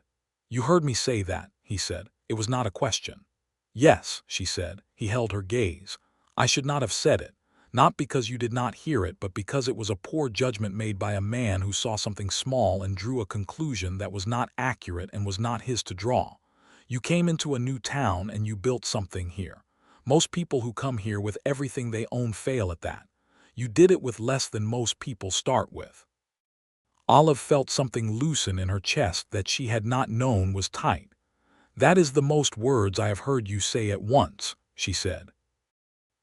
[SPEAKER 1] "You heard me say that," he said. "It was not a question." "Yes," she said. He held her gaze. "I should not have said it, not because you did not hear it, but because it was a poor judgment made by a man who saw something small and drew a conclusion that was not accurate and was not his to draw. You came into a new town and you built something here. Most people who come here with everything they own fail at that. You did it with less than most people start with." Olive felt something loosen in her chest that she had not known was tight. "That is the most words I have heard you say at once," she said.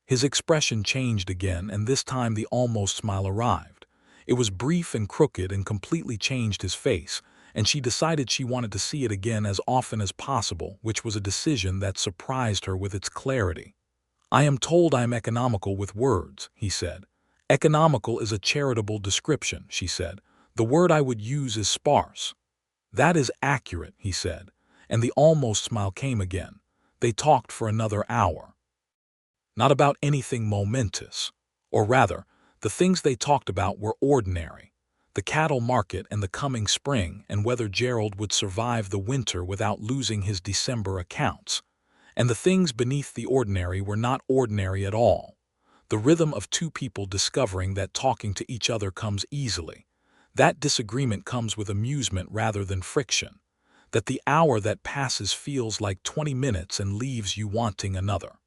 [SPEAKER 1] His expression changed again, and this time the almost smile arrived. It was brief and crooked and completely changed his face, and she decided she wanted to see it again as often as possible, which was a decision that surprised her with its clarity. "I am told I am economical with words," he said. "Economical is a charitable description," she said. "The word I would use is sparse." "That is accurate," he said, and the almost smile came again. They talked for another hour. Not about anything momentous. Or rather, the things they talked about were ordinary. The cattle market and the coming spring, and whether Gerald would survive the winter without losing his December accounts. And the things beneath the ordinary were not ordinary at all. The rhythm of two people discovering that talking to each other comes easily. That disagreement comes with amusement rather than friction. That the hour that passes feels like 20 minutes and leaves you wanting another.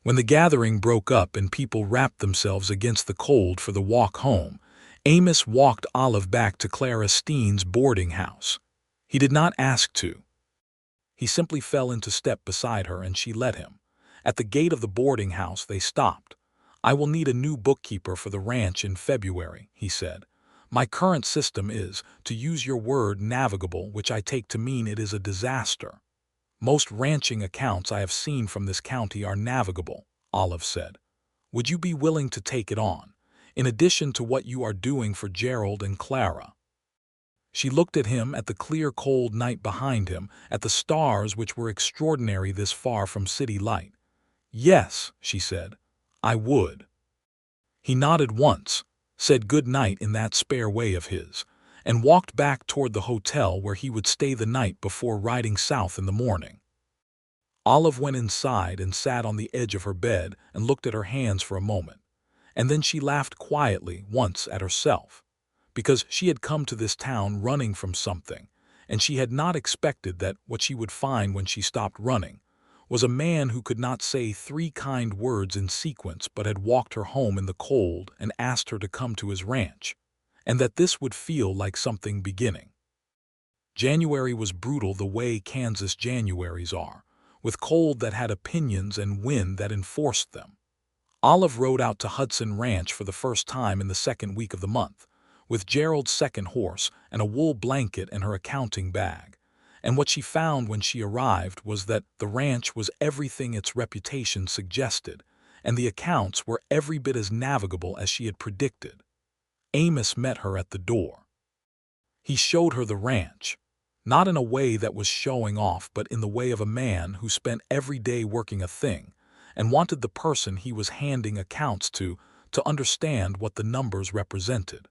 [SPEAKER 1] When the gathering broke up and people wrapped themselves against the cold for the walk home, Amos walked Olive back to Clara Steen's boarding house. He did not ask to. He simply fell into step beside her and she let him. At the gate of the boarding house they stopped. "I will need a new bookkeeper for the ranch in February," he said. "My current system is, to use your word, navigable, which I take to mean it is a disaster." "Most ranching accounts I have seen from this county are navigable," Olive said. "Would you be willing to take it on, in addition to what you are doing for Gerald and Clara?" She looked at him, at the clear cold night behind him, at the stars which were extraordinary this far from city light. "Yes," she said, "I would." He nodded once, said good night in that spare way of his, and walked back toward the hotel where he would stay the night before riding south in the morning. Olive went inside and sat on the edge of her bed and looked at her hands for a moment, and then she laughed quietly once at herself, because she had come to this town running from something, and she had not expected that what she would find when she stopped running was a man who could not say 3 kind words in sequence but had walked her home in the cold and asked her to come to his ranch, and that this would feel like something beginning. January was brutal the way Kansas Januaries are, with cold that had opinions and wind that enforced them. Olive rode out to Hudson Ranch for the first time in the second week of the month, with Gerald's second horse and a wool blanket and her accounting bag. And what she found when she arrived was that the ranch was everything its reputation suggested, and the accounts were every bit as navigable as she had predicted. Amos met her at the door. He showed her the ranch, not in a way that was showing off, but in the way of a man who spent every day working a thing, and wanted the person he was handing accounts to understand what the numbers represented.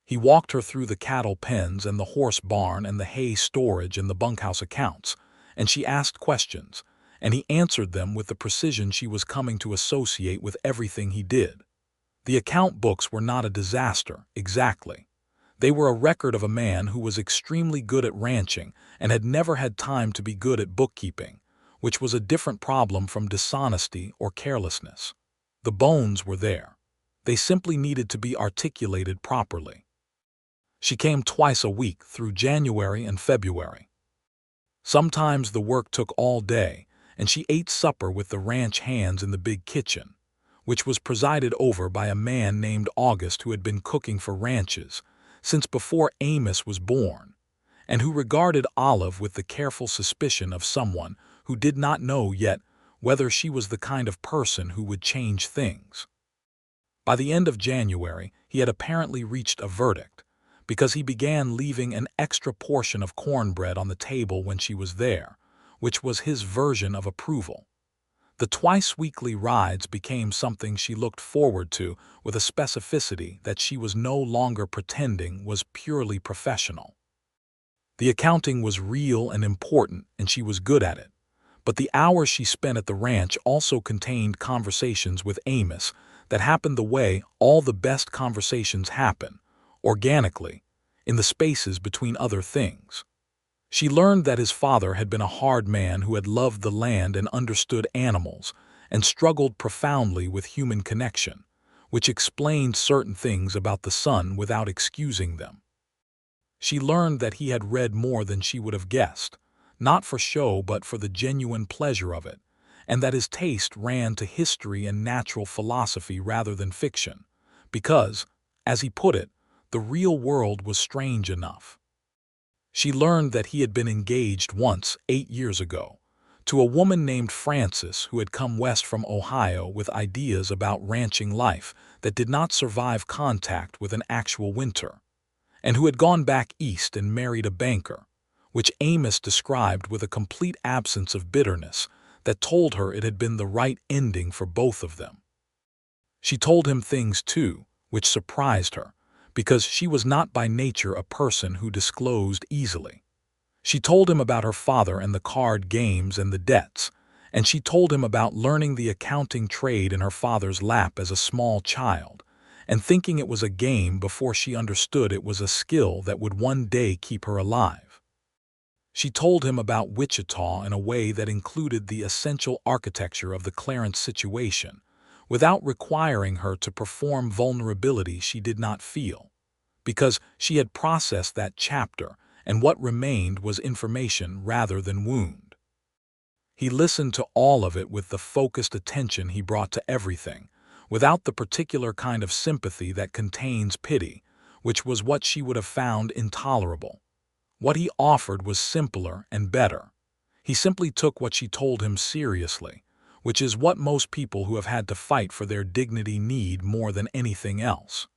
[SPEAKER 1] He walked her through the cattle pens and the horse barn and the hay storage and the bunkhouse accounts, and she asked questions, and he answered them with the precision she was coming to associate with everything he did. The account books were not a disaster, exactly. They were a record of a man who was extremely good at ranching and had never had time to be good at bookkeeping, which was a different problem from dishonesty or carelessness. The bones were there. They simply needed to be articulated properly. She came twice a week through January and February. Sometimes the work took all day, and she ate supper with the ranch hands in the big kitchen, which was presided over by a man named August who had been cooking for ranches since before Amos was born, and who regarded Olive with the careful suspicion of someone who did not know yet whether she was the kind of person who would change things. By the end of January, he had apparently reached a verdict, because he began leaving an extra portion of cornbread on the table when she was there, which was his version of approval. The twice-weekly rides became something she looked forward to with a specificity that she was no longer pretending was purely professional. The accounting was real and important, and she was good at it. But the hours she spent at the ranch also contained conversations with Amos that happened the way all the best conversations happen, organically, in the spaces between other things. She learned that his father had been a hard man who had loved the land and understood animals, and struggled profoundly with human connection, which explained certain things about the son without excusing them. She learned that he had read more than she would have guessed, not for show but for the genuine pleasure of it, and that his taste ran to history and natural philosophy rather than fiction, because, as he put it, the real world was strange enough. She learned that he had been engaged once, 8 years ago, to a woman named Frances who had come west from Ohio with ideas about ranching life that did not survive contact with an actual winter, and who had gone back east and married a banker, which Amos described with a complete absence of bitterness that told her it had been the right ending for both of them. She told him things, too, which surprised her, because she was not by nature a person who disclosed easily. She told him about her father and the card games and the debts, and she told him about learning the accounting trade in her father's lap as a small child, and thinking it was a game before she understood it was a skill that would one day keep her alive. She told him about Wichita in a way that included the essential architecture of the Clarence situation, without requiring her to perform vulnerability she did not feel, because she had processed that chapter and what remained was information rather than wound. He listened to all of it with the focused attention he brought to everything, without the particular kind of sympathy that contains pity, which was what she would have found intolerable. What he offered was simpler and better. He simply took what she told him seriously, which is what most people who have had to fight for their dignity need more than anything else.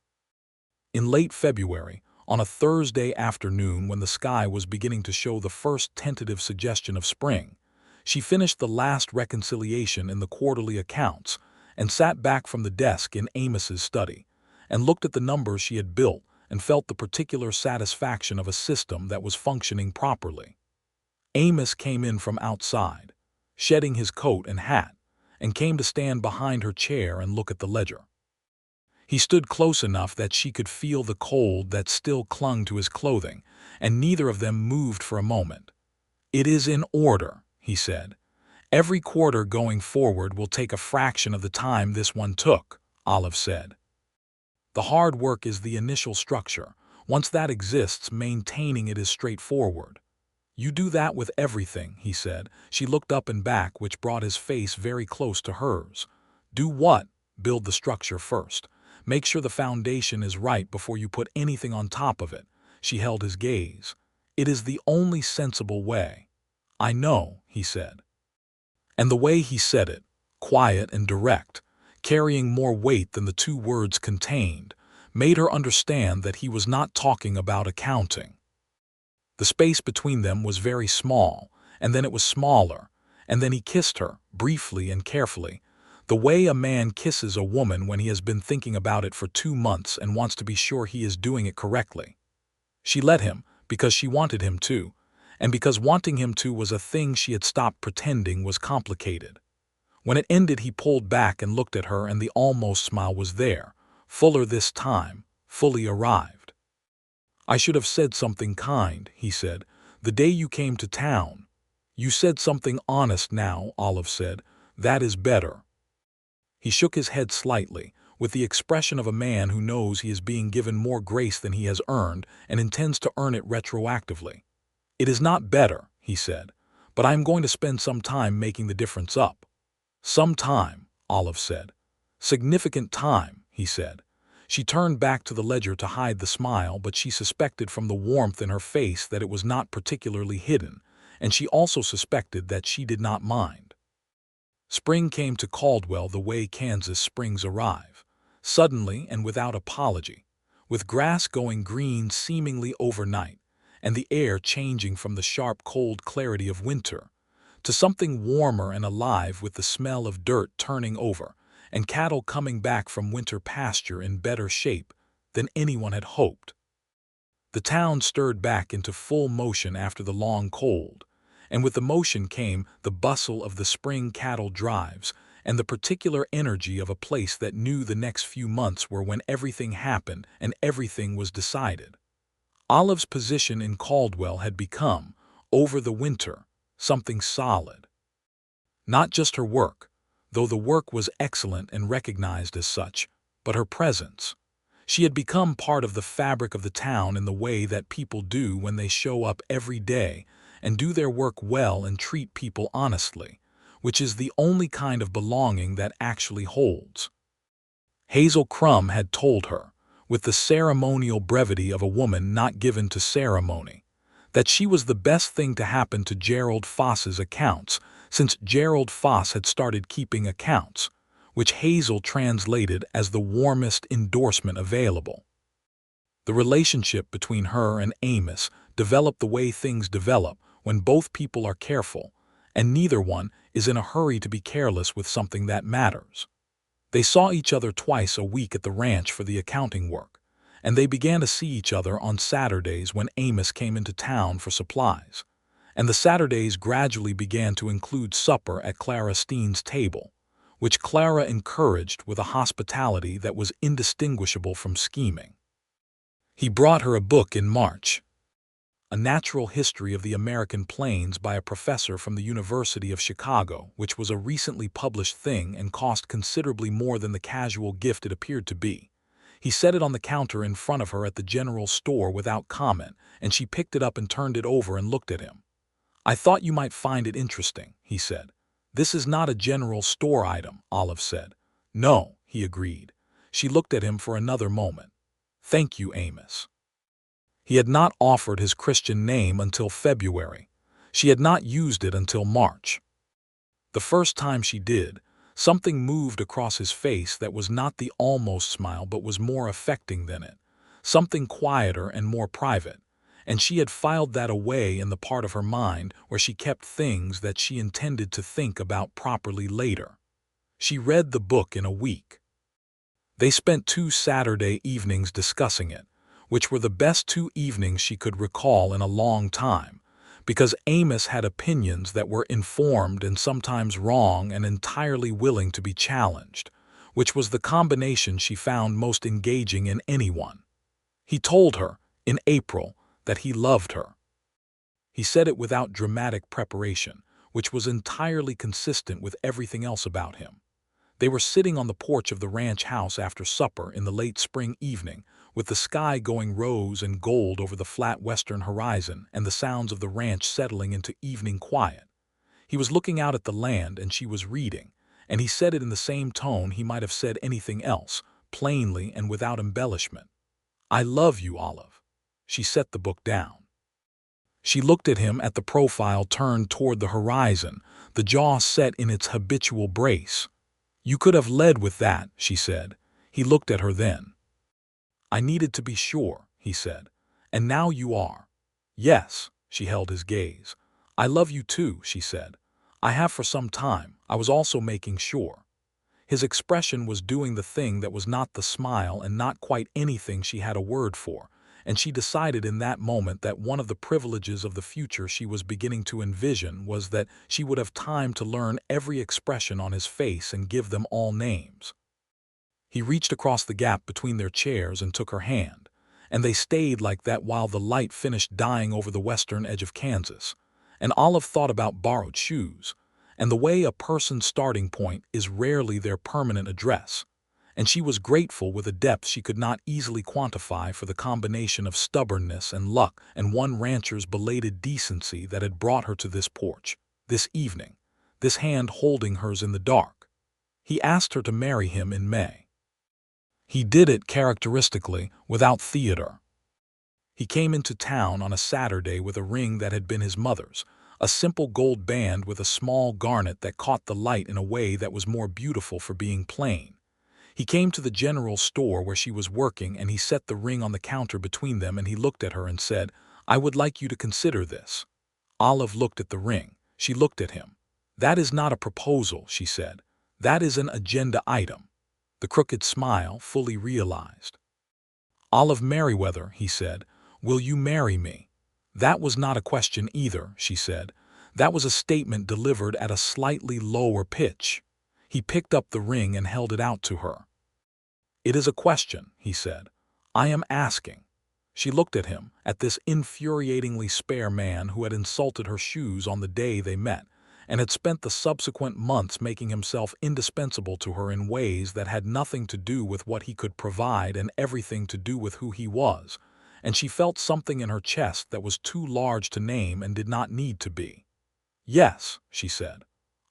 [SPEAKER 1] In late February, on a Thursday afternoon when the sky was beginning to show the first tentative suggestion of spring, she finished the last reconciliation in the quarterly accounts and sat back from the desk in Amos's study and looked at the numbers she had built and felt the particular satisfaction of a system that was functioning properly. Amos came in from outside, shedding his coat and hat, and came to stand behind her chair and look at the ledger. He stood close enough that she could feel the cold that still clung to his clothing, and neither of them moved for a moment. "It is in order," he said. "Every quarter going forward will take a fraction of the time this one took," Olive said. "The hard work is the initial structure. Once that exists, maintaining it is straightforward." "You do that with everything," he said. She looked up and back, which brought his face very close to hers. "Do what?" "Build the structure first. Make sure the foundation is right before you put anything on top of it." She held his gaze. "It is the only sensible way." "I know," he said. And the way he said it, quiet and direct, carrying more weight than the two words contained, made her understand that he was not talking about accounting. The space between them was very small, and then it was smaller, and then he kissed her, briefly and carefully, the way a man kisses a woman when he has been thinking about it for 2 months and wants to be sure he is doing it correctly. She let him because she wanted him to, and because wanting him to was a thing she had stopped pretending was complicated. When it ended, he pulled back and looked at her, and the almost smile was there, fuller this time, fully arrived. "I should have said something kind," he said, "the day you came to town. You said something honest now, Olive said. That is better. He shook his head slightly, with the expression of a man who knows he is being given more grace than he has earned and intends to earn it retroactively. It is not better, he said, but I am going to spend some time making the difference up. Some time, Olive said. Significant time, he said. She turned back to the ledger to hide the smile, but she suspected from the warmth in her face that it was not particularly hidden, and she also suspected that she did not mind. Spring came to Caldwell the way Kansas springs arrive, suddenly and without apology, with grass going green seemingly overnight, and the air changing from the sharp cold clarity of winter to something warmer and alive with the smell of dirt turning over and cattle coming back from winter pasture in better shape than anyone had hoped. The town stirred back into full motion after the long cold, and with the motion came the bustle of the spring cattle drives and the particular energy of a place that knew the next few months were when everything happened and everything was decided. Olive's position in Caldwell had become, over the winter, something solid. Not just her work, though the work was excellent and recognized as such, but her presence. She had become part of the fabric of the town in the way that people do when they show up every day and do their work well and treat people honestly, which is the only kind of belonging that actually holds. Hazel Crumb had told her, with the ceremonial brevity of a woman not given to ceremony, that she was the best thing to happen to Gerald Foss's accounts since Gerald Foss had started keeping accounts, which Hazel translated as the warmest endorsement available. The relationship between her and Amos developed the way things develop when both people are careful, and neither one is in a hurry to be careless with something that matters. They saw each other twice a week at the ranch for the accounting work, and they began to see each other on Saturdays when Amos came into town for supplies, and the Saturdays gradually began to include supper at Clara Steen's table, which Clara encouraged with a hospitality that was indistinguishable from scheming. He brought her a book in March, A Natural History of the American Plains by a professor from the University of Chicago, which was a recently published thing and cost considerably more than the casual gift it appeared to be. He set it on the counter in front of her at the general store without comment, and she picked it up and turned it over and looked at him. I thought you might find it interesting, he said. This is not a general store item, Olive said. No, he agreed. She looked at him for another moment. Thank you, Amos. He had not offered his Christian name until February. She had not used it until March. The first time she did, something moved across his face that was not the almost smile but was more affecting than it, something quieter and more private, and she had filed that away in the part of her mind where she kept things that she intended to think about properly later. She read the book in a week. They spent 2 Saturday evenings discussing it, which were the best 2 evenings she could recall in a long time, because Amos had opinions that were informed and sometimes wrong and entirely willing to be challenged, which was the combination she found most engaging in anyone. He told her, in April, that he loved her. He said it without dramatic preparation, which was entirely consistent with everything else about him. They were sitting on the porch of the ranch house after supper in the late spring evening, with the sky going rose and gold over the flat western horizon and the sounds of the ranch settling into evening quiet. He was looking out at the land and she was reading, and he said it in the same tone he might have said anything else, plainly and without embellishment. I love you, Olive. She set the book down. She looked at him at the profile turned toward the horizon, the jaw set in its habitual brace. You could have led with that, she said. He looked at her then. I needed to be sure, he said. And now you are. Yes, she held his gaze. I love you too, she said. I have for some time. I was also making sure. His expression was doing the thing that was not the smile and not quite anything she had a word for, and she decided in that moment that one of the privileges of the future she was beginning to envision was that she would have time to learn every expression on his face and give them all names. He reached across the gap between their chairs and took her hand, and they stayed like that while the light finished dying over the western edge of Kansas, And Olive thought about borrowed shoes, and the way a person's starting point is rarely their permanent address. And she was grateful with a depth she could not easily quantify for the combination of stubbornness and luck and one rancher's belated decency that had brought her to this porch, this evening, this hand holding hers in the dark. He asked her to marry him in May. He did it characteristically, without theater. He came into town on a Saturday with a ring that had been his mother's, a simple gold band with a small garnet that caught the light in a way that was more beautiful for being plain. He came to the general store where she was working, and he set the ring on the counter between them, and he looked at her and said, "I would like you to consider this." Olive looked at the ring. She looked at him. "That is not a proposal," she said. "That is an agenda item." The crooked smile fully realized. "Olive Merriweather," he said, "will you marry me?" "That was not a question either," she said. "That was a statement delivered at a slightly lower pitch." He picked up the ring and held it out to her. "It is a question," he said. "I am asking." She looked at him, at this infuriatingly spare man who had insulted her shoes on the day they met, and had spent the subsequent months making himself indispensable to her in ways that had nothing to do with what he could provide and everything to do with who he was, and she felt something in her chest that was too large to name and did not need to be. "Yes," she said.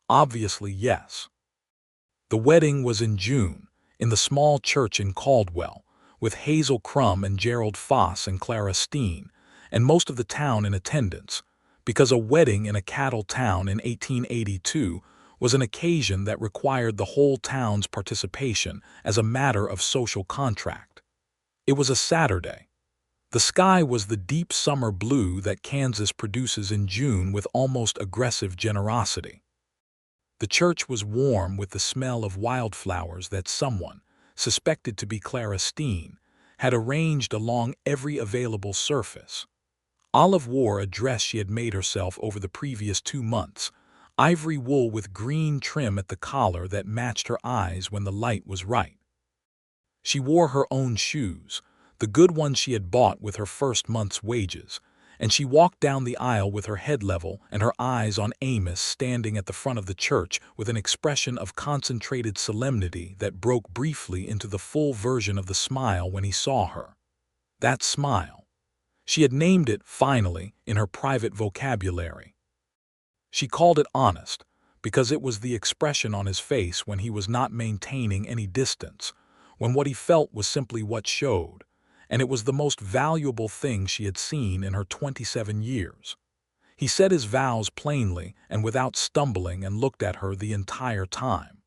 [SPEAKER 1] "Obviously, yes." The wedding was in June, in the small church in Caldwell, with Hazel Crum and Gerald Foss and Clara Steen, and most of the town in attendance, because a wedding in a cattle town in 1882 was an occasion that required the whole town's participation as a matter of social contract. It was a Saturday. The sky was the deep summer blue that Kansas produces in June with almost aggressive generosity. The church was warm with the smell of wildflowers that someone, suspected to be Clara Steen, had arranged along every available surface. Olive wore a dress she had made herself over the previous 2 months, ivory wool with green trim at the collar that matched her eyes when the light was right. She wore her own shoes, the good ones she had bought with her first month's wages, and she walked down the aisle with her head level and her eyes on Amos standing at the front of the church with an expression of concentrated solemnity that broke briefly into the full version of the smile when he saw her. That smile. She had named it, finally, in her private vocabulary. She called it honest, because it was the expression on his face when he was not maintaining any distance, when what he felt was simply what showed, and it was the most valuable thing she had seen in her 27 years. He said his vows plainly and without stumbling and looked at her the entire time.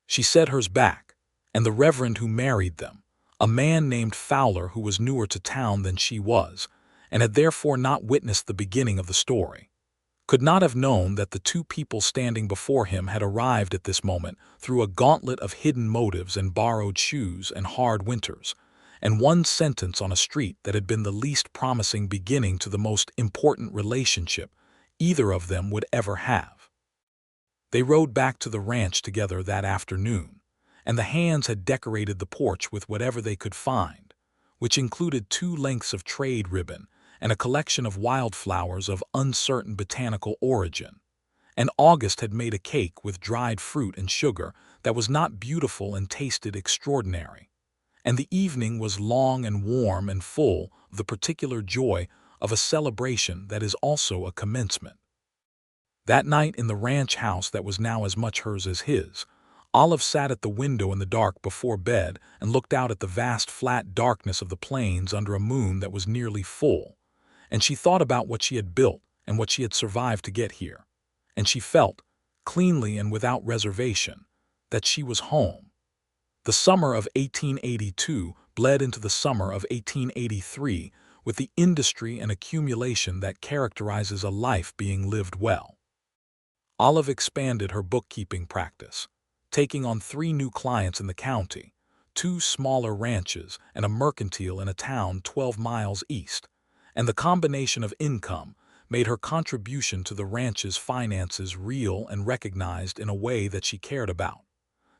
[SPEAKER 1] She said hers back, and the reverend who married them, a man named Fowler who was newer to town than she was, and had therefore not witnessed the beginning of the story, could not have known that the two people standing before him had arrived at this moment through a gauntlet of hidden motives and borrowed shoes and hard winters, and one sentence on a street that had been the least promising beginning to the most important relationship either of them would ever have. They rode back to the ranch together that afternoon, and the hands had decorated the porch with whatever they could find, which included 2 lengths of trade ribbon and a collection of wildflowers of uncertain botanical origin. And August had made a cake with dried fruit and sugar that was not beautiful and tasted extraordinary. And the evening was long and warm and full of the particular joy of a celebration that is also a commencement. That night in the ranch house that was now as much hers as his, Olive sat at the window in the dark before bed and looked out at the vast flat darkness of the plains under a moon that was nearly full, and she thought about what she had built and what she had survived to get here, and she felt, cleanly and without reservation, that she was home. The summer of 1882 bled into the summer of 1883 with the industry and accumulation that characterizes a life being lived well. Olive expanded her bookkeeping practice, taking on 3 new clients in the county, 2 smaller ranches and a mercantile in a town 12 miles east, and the combination of income made her contribution to the ranch's finances real and recognized in a way that she cared about.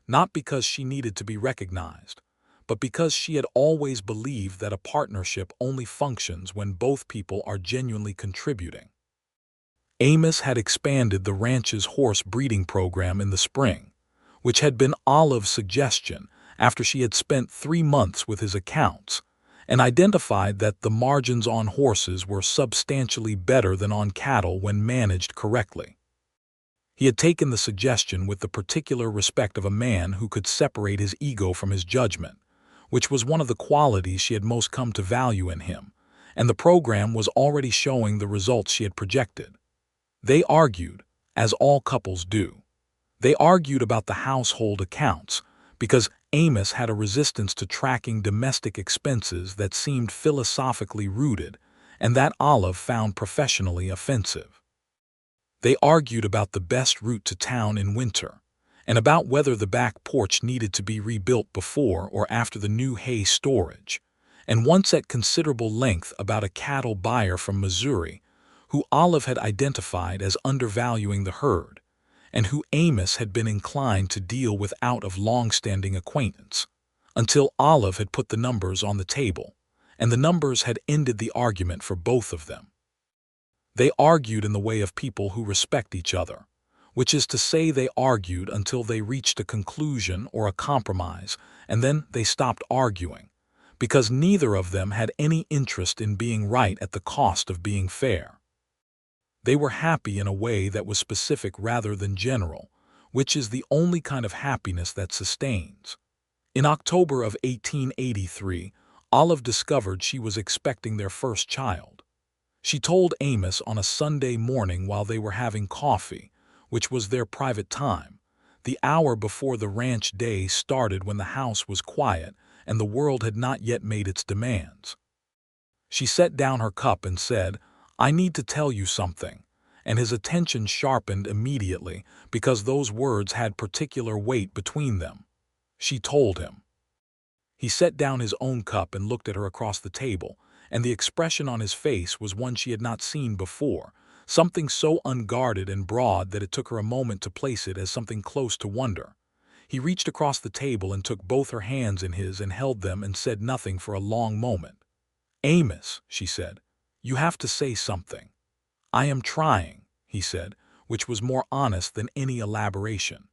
[SPEAKER 1] Not because she needed to be recognized, but because she had always believed that a partnership only functions when both people are genuinely contributing. Amos had expanded the ranch's horse breeding program in the spring, which had been Olive's suggestion after she had spent 3 months with his accounts, and identified that the margins on horses were substantially better than on cattle when managed correctly. He had taken the suggestion with the particular respect of a man who could separate his ego from his judgment, which was one of the qualities she had most come to value in him, and the program was already showing the results she had projected. They argued, as all couples do. They argued about the household accounts, because Amos had a resistance to tracking domestic expenses that seemed philosophically rooted, and that Olive found professionally offensive. They argued about the best route to town in winter, and about whether the back porch needed to be rebuilt before or after the new hay storage, and once at considerable length about a cattle buyer from Missouri, who Olive had identified as undervaluing the herd, and who Amos had been inclined to deal with out of long-standing acquaintance, until Olive had put the numbers on the table, and the numbers had ended the argument for both of them. They argued in the way of people who respect each other, which is to say they argued until they reached a conclusion or a compromise, and then they stopped arguing, because neither of them had any interest in being right at the cost of being fair. They were happy in a way that was specific rather than general, which is the only kind of happiness that sustains. In October of 1883, Olive discovered she was expecting their first child. She told Amos on a Sunday morning while they were having coffee, which was their private time, the hour before the ranch day started when the house was quiet and the world had not yet made its demands. She set down her cup and said, "I need to tell you something," and his attention sharpened immediately because those words had particular weight between them. She told him. He set down his own cup and looked at her across the table, and the expression on his face was one she had not seen before, something so unguarded and broad that it took her a moment to place it as something close to wonder. He reached across the table and took both her hands in his and held them and said nothing for a long moment. "Amos," she said, "you have to say something." "I am trying," he said, which was more honest than any elaboration.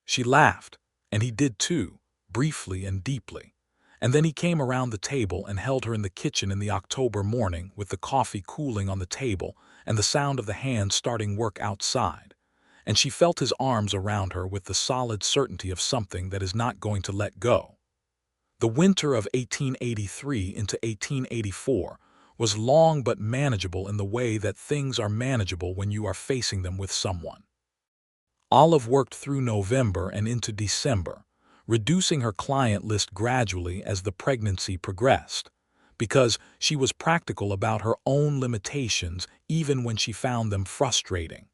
[SPEAKER 1] She laughed, and he did too, briefly and deeply. And then he came around the table and held her in the kitchen in the October morning with the coffee cooling on the table and the sound of the hands starting work outside. And she felt his arms around her with the solid certainty of something that is not going to let go. The winter of 1883 into 1884 was long but manageable in the way that things are manageable when you are facing them with someone. Olive worked through November and into December, reducing her client list gradually as the pregnancy progressed, because she was practical about her own limitations even when she found them frustrating.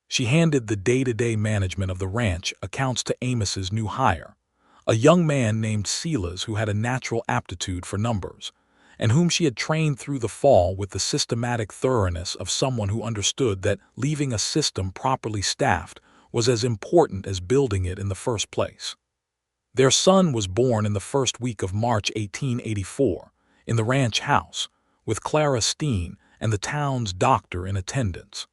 [SPEAKER 1] She handed the day-to-day management of the ranch accounts to Amos's new hire, a young man named Silas who had a natural aptitude for numbers, and whom she had trained through the fall with the systematic thoroughness of someone who understood that leaving a system properly staffed was as important as building it in the first place. Their son was born in the first week of March 1884, in the ranch house, with Clara Steen and the town's doctor in attendance.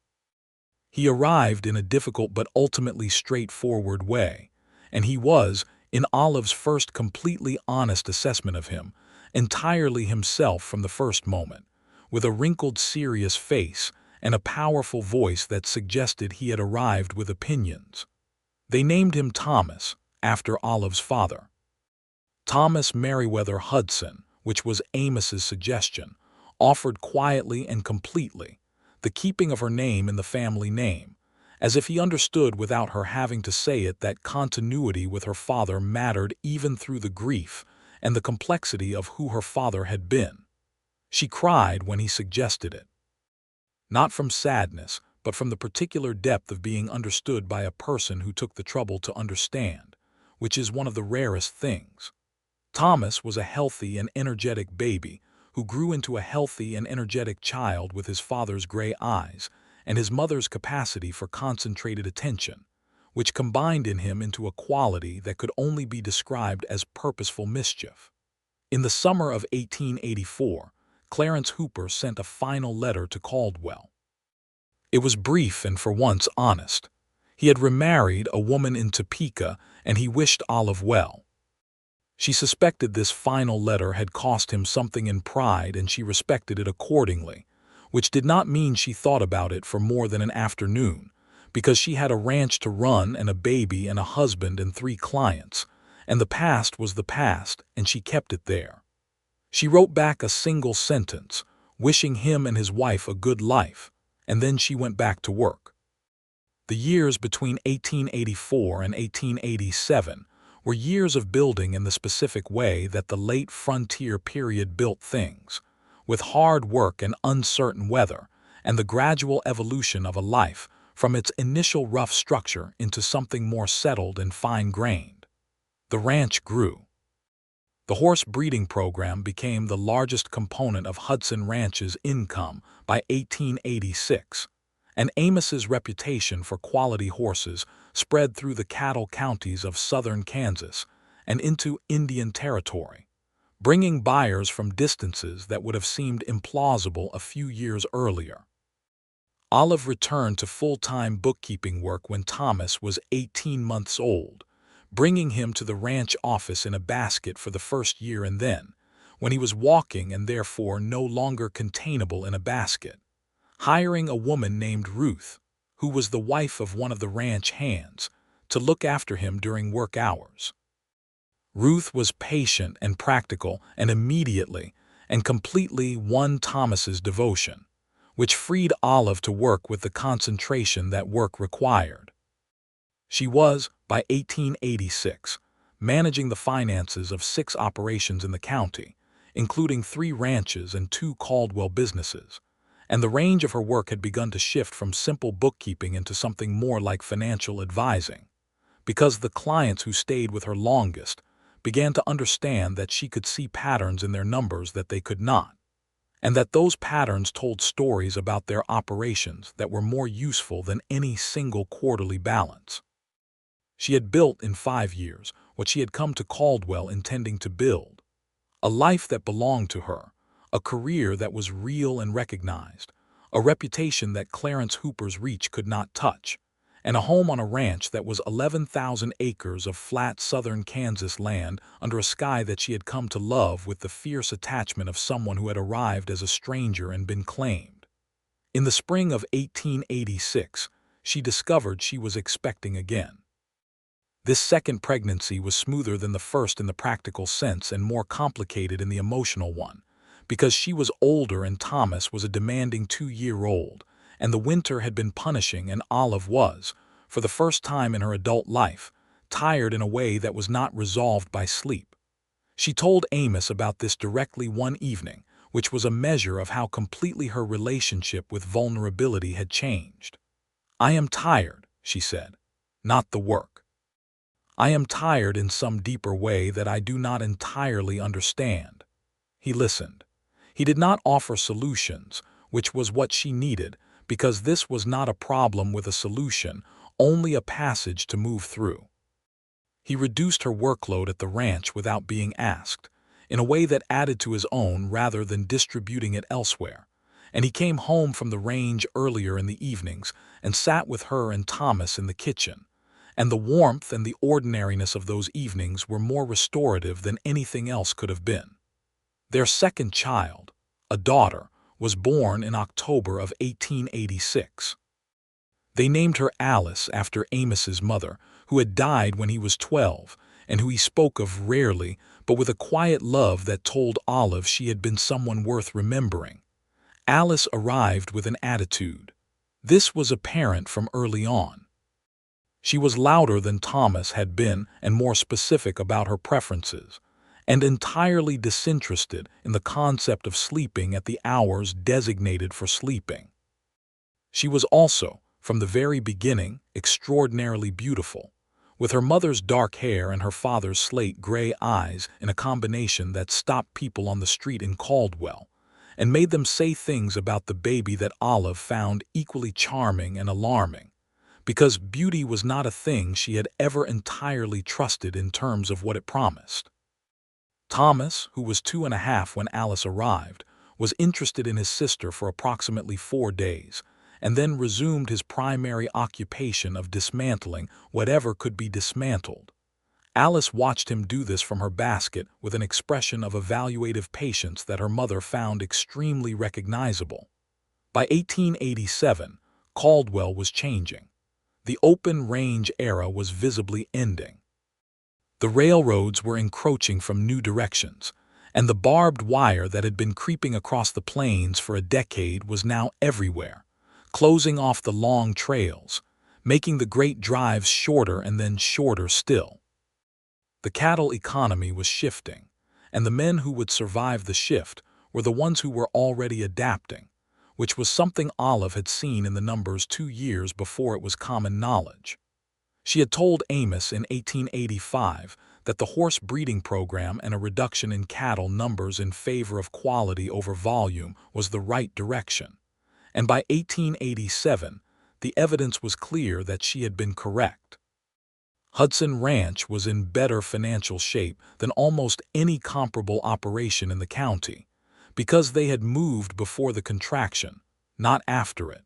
[SPEAKER 1] He arrived in a difficult but ultimately straightforward way, and he was, in Olive's first completely honest assessment of him, entirely himself from the first moment, with a wrinkled, serious face and a powerful voice that suggested he had arrived with opinions. They named him Thomas, after Olive's father. Thomas Merriweather Hudson, which was Amos's suggestion, offered quietly and completely, the keeping of her name in the family name, as if he understood without her having to say it that continuity with her father mattered even through the grief and the complexity of who her father had been. She cried when he suggested it. Not from sadness, but from the particular depth of being understood by a person who took the trouble to understand, which is one of the rarest things. Thomas was a healthy and energetic baby who grew into a healthy and energetic child with his father's gray eyes and his mother's capacity for concentrated attention, which combined in him into a quality that could only be described as purposeful mischief. In the summer of 1884, Clarence Hooper sent a final letter to Caldwell. It was brief and for once honest. He had remarried a woman in Topeka, and he wished Olive well. She suspected this final letter had cost him something in pride, and she respected it accordingly, which did not mean she thought about it for more than an afternoon, because she had a ranch to run and a baby and a husband and 3 clients, and the past was the past, and she kept it there. She wrote back a single sentence, wishing him and his wife a good life, and then she went back to work. The years between 1884 and 1887 were years of building in the specific way that the late frontier period built things, with hard work and uncertain weather, and the gradual evolution of a life from its initial rough structure into something more settled and fine-grained. The ranch grew. The horse breeding program became the largest component of Hudson Ranch's income by 1886, and Amos's reputation for quality horses spread through the cattle counties of southern Kansas and into Indian Territory, bringing buyers from distances that would have seemed implausible a few years earlier. Olive returned to full-time bookkeeping work when Thomas was 18 months old, bringing him to the ranch office in a basket for the first year, and then, when he was walking and therefore no longer containable in a basket, hiring a woman named Ruth, who was the wife of one of the ranch hands, to look after him during work hours. Ruth was patient and practical and immediately and completely won Thomas's devotion, which freed Olive to work with the concentration that work required. She was, by 1886, managing the finances of 6 operations in the county, including 3 ranches and 2 Caldwell businesses, and the range of her work had begun to shift from simple bookkeeping into something more like financial advising, because the clients who stayed with her longest began to understand that she could see patterns in their numbers that they could not, and that those patterns told stories about their operations that were more useful than any single quarterly balance. She had built in 5 years what she had come to Caldwell intending to build: a life that belonged to her, a career that was real and recognized, a reputation that Clarence Hooper's reach could not touch, and a home on a ranch that was 11,000 acres of flat southern Kansas land under a sky that she had come to love with the fierce attachment of someone who had arrived as a stranger and been claimed. In the spring of 1886, she discovered she was expecting again. This second pregnancy was smoother than the first in the practical sense and more complicated in the emotional one, because she was older and Thomas was a demanding 2-year-old, and the winter had been punishing, and Olive was, for the first time in her adult life, tired in a way that was not resolved by sleep. She told Amos about this directly one evening, which was a measure of how completely her relationship with vulnerability had changed. "I am tired," she said, "not the work. I am tired in some deeper way that I do not entirely understand." He listened. He did not offer solutions, which was what she needed, because this was not a problem with a solution, only a passage to move through. He reduced her workload at the ranch without being asked, in a way that added to his own rather than distributing it elsewhere, and he came home from the range earlier in the evenings and sat with her and Thomas in the kitchen, and the warmth and the ordinariness of those evenings were more restorative than anything else could have been. Their second child, a daughter, was born in October of 1886. They named her Alice after Amos's mother, who had died when he was 12, and who he spoke of rarely, but with a quiet love that told Olive she had been someone worth remembering. Alice arrived with an attitude. This was apparent from early on. She was louder than Thomas had been and more specific about her preferences, and entirely disinterested in the concept of sleeping at the hours designated for sleeping. She was also, from the very beginning, extraordinarily beautiful, with her mother's dark hair and her father's slate-gray eyes in a combination that stopped people on the street in Caldwell and made them say things about the baby that Olive found equally charming and alarming, because beauty was not a thing she had ever entirely trusted in terms of what it promised. Thomas, who was 2.5 when Alice arrived, was interested in his sister for approximately 4 days, and then resumed his primary occupation of dismantling whatever could be dismantled. Alice watched him do this from her basket with an expression of evaluative patience that her mother found extremely recognizable. By 1887, Caldwell was changing. The open-range era was visibly ending. The railroads were encroaching from new directions, and the barbed wire that had been creeping across the plains for a decade was now everywhere, closing off the long trails, making the great drives shorter and then shorter still. The cattle economy was shifting, and the men who would survive the shift were the ones who were already adapting, which was something Olive had seen in the numbers 2 years before it was common knowledge. She had told Amos in 1885 that the horse breeding program and a reduction in cattle numbers in favor of quality over volume was the right direction, and by 1887 the evidence was clear that she had been correct. Hudson Ranch was in better financial shape than almost any comparable operation in the county, because they had moved before the contraction, not after it.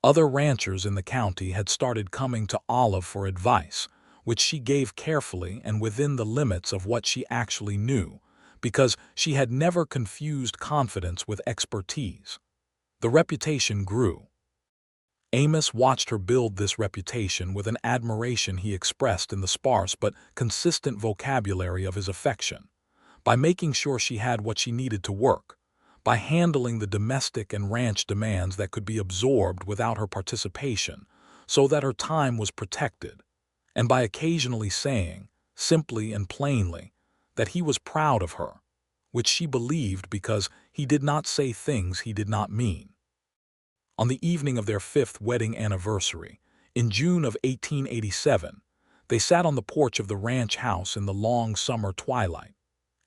[SPEAKER 1] Other ranchers in the county had started coming to Olive for advice, which she gave carefully and within the limits of what she actually knew, because she had never confused confidence with expertise. The reputation grew. Amos watched her build this reputation with an admiration he expressed in the sparse but consistent vocabulary of his affection, by making sure she had what she needed to work, by handling the domestic and ranch demands that could be absorbed without her participation so that her time was protected, and by occasionally saying, simply and plainly, that he was proud of her, which she believed because he did not say things he did not mean. On the evening of their 5th wedding anniversary, in June of 1887, they sat on the porch of the ranch house in the long summer twilight,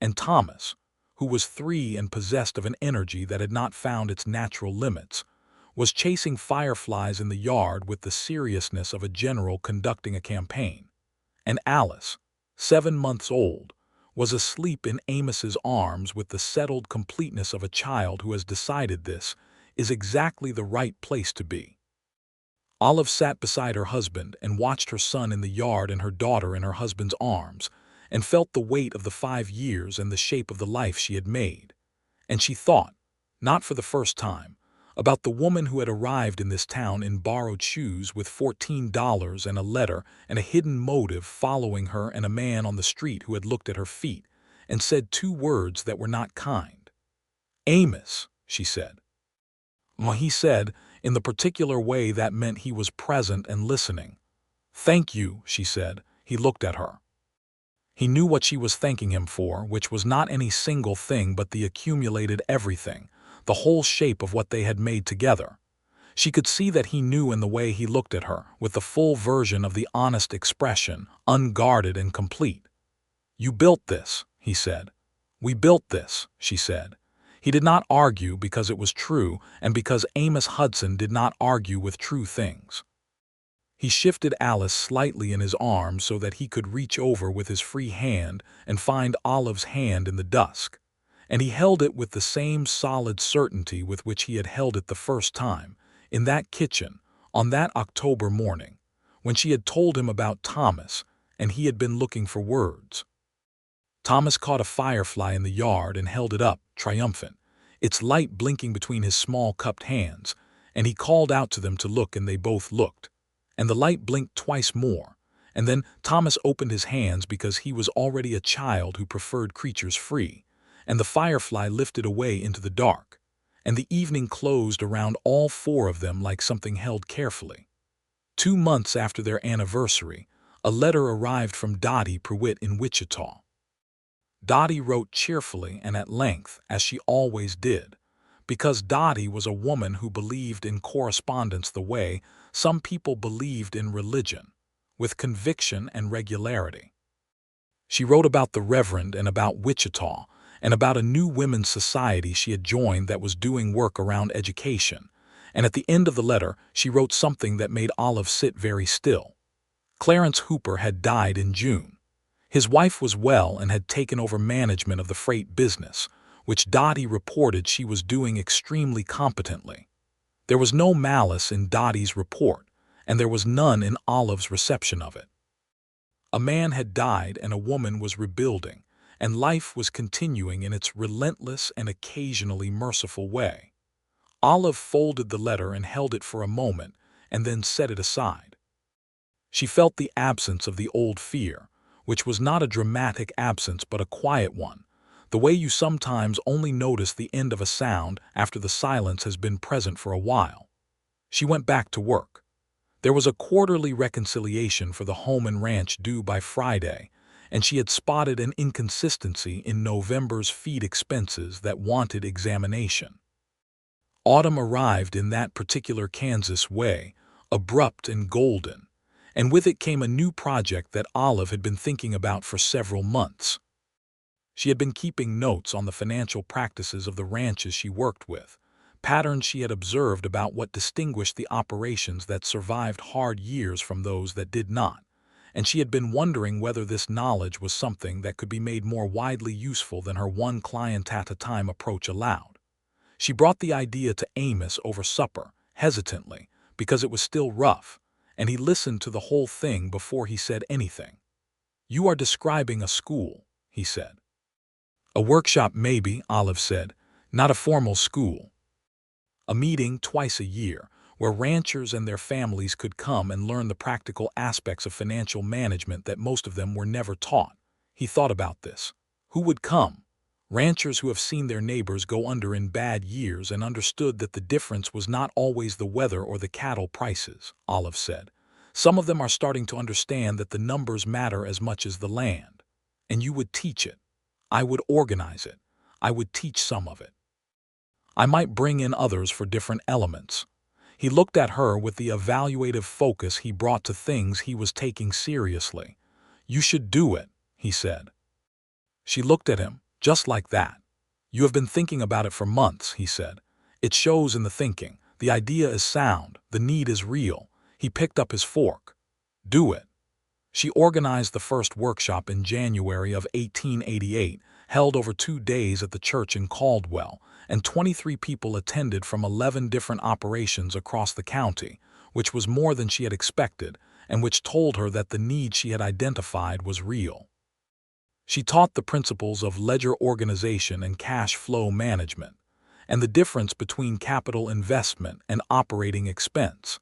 [SPEAKER 1] and Thomas, who was 3 and possessed of an energy that had not found its natural limits, was chasing fireflies in the yard with the seriousness of a general conducting a campaign, and Alice, 7 months old, was asleep in Amos's arms with the settled completeness of a child who has decided this is exactly the right place to be. Olive sat beside her husband and watched her son in the yard and her daughter in her husband's arms, and felt the weight of the 5 years and the shape of the life she had made. And she thought, not for the first time, about the woman who had arrived in this town in borrowed shoes with $14 and a letter and a hidden motive following her, and a man on the street who had looked at her feet and said 2 words that were not kind. "Amos," she said. Well, he said, in the particular way that meant he was present and listening. "Thank you," she said. He looked at her. He knew what she was thanking him for, which was not any single thing but the accumulated everything, the whole shape of what they had made together. She could see that he knew in the way he looked at her, with the full version of the honest expression, unguarded and complete. "You built this," he said. "We built this," she said. He did not argue because it was true, and because Amos Hudson did not argue with true things. He shifted Alice slightly in his arms so that he could reach over with his free hand and find Olive's hand in the dusk, and he held it with the same solid certainty with which he had held it the first time, in that kitchen, on that October morning, when she had told him about Thomas, and he had been looking for words. Thomas caught a firefly in the yard and held it up, triumphant, its light blinking between his small cupped hands, and he called out to them to look, and they both looked, and the light blinked twice more, and then Thomas opened his hands because he was already a child who preferred creatures free, and the firefly lifted away into the dark, and the evening closed around all 4 of them like something held carefully. 2 months after their anniversary, a letter arrived from Dottie Prewitt in Wichita. Dottie wrote cheerfully and at length, as she always did, because Dottie was a woman who believed in correspondence the way some people believed in religion, with conviction and regularity. She wrote about the Reverend and about Wichita, and about a new women's society she had joined that was doing work around education, and at the end of the letter she wrote something that made Olive sit very still. Clarence Hooper had died in June. His wife was well and had taken over management of the freight business, which Dottie reported she was doing extremely competently. There was no malice in Dottie's report, and there was none in Olive's reception of it. A man had died and a woman was rebuilding, and life was continuing in its relentless and occasionally merciful way. Olive folded the letter and held it for a moment, and then set it aside. She felt the absence of the old fear, which was not a dramatic absence but a quiet one, the way you sometimes only notice the end of a sound after the silence has been present for a while. She went back to work. There was a quarterly reconciliation for the home and ranch due by Friday, and she had spotted an inconsistency in November's feed expenses that wanted examination. Autumn arrived in that particular Kansas way, abrupt and golden, and with it came a new project that Olive had been thinking about for several months. She had been keeping notes on the financial practices of the ranches she worked with, patterns she had observed about what distinguished the operations that survived hard years from those that did not, and she had been wondering whether this knowledge was something that could be made more widely useful than her one client at a time approach allowed. She brought the idea to Amos over supper, hesitantly, because it was still rough, and he listened to the whole thing before he said anything. "You are describing a school," he said. "A workshop maybe," Olive said, "not a formal school. A meeting twice a year, where ranchers and their families could come and learn the practical aspects of financial management that most of them were never taught." He thought about this. Who would come? Ranchers who have seen their neighbors go under in bad years and understood that the difference was not always the weather or the cattle prices, Olive said. Some of them are starting to understand that the numbers matter as much as the land. And you would teach it. I would organize it. I would teach some of it. I might bring in others for different elements. He looked at her with the evaluative focus he brought to things he was taking seriously. "You should do it," he said. She looked at him, just like that. "You have been thinking about it for months," he said. "It shows in the thinking. The idea is sound. The need is real." He picked up his fork. "Do it." She organized the first workshop in January of 1888, held over 2 days at the church in Caldwell, and 23 people attended from 11 different operations across the county, which was more than she had expected, and which told her that the need she had identified was real. She taught the principles of ledger organization and cash flow management, and the difference between capital investment and operating expense.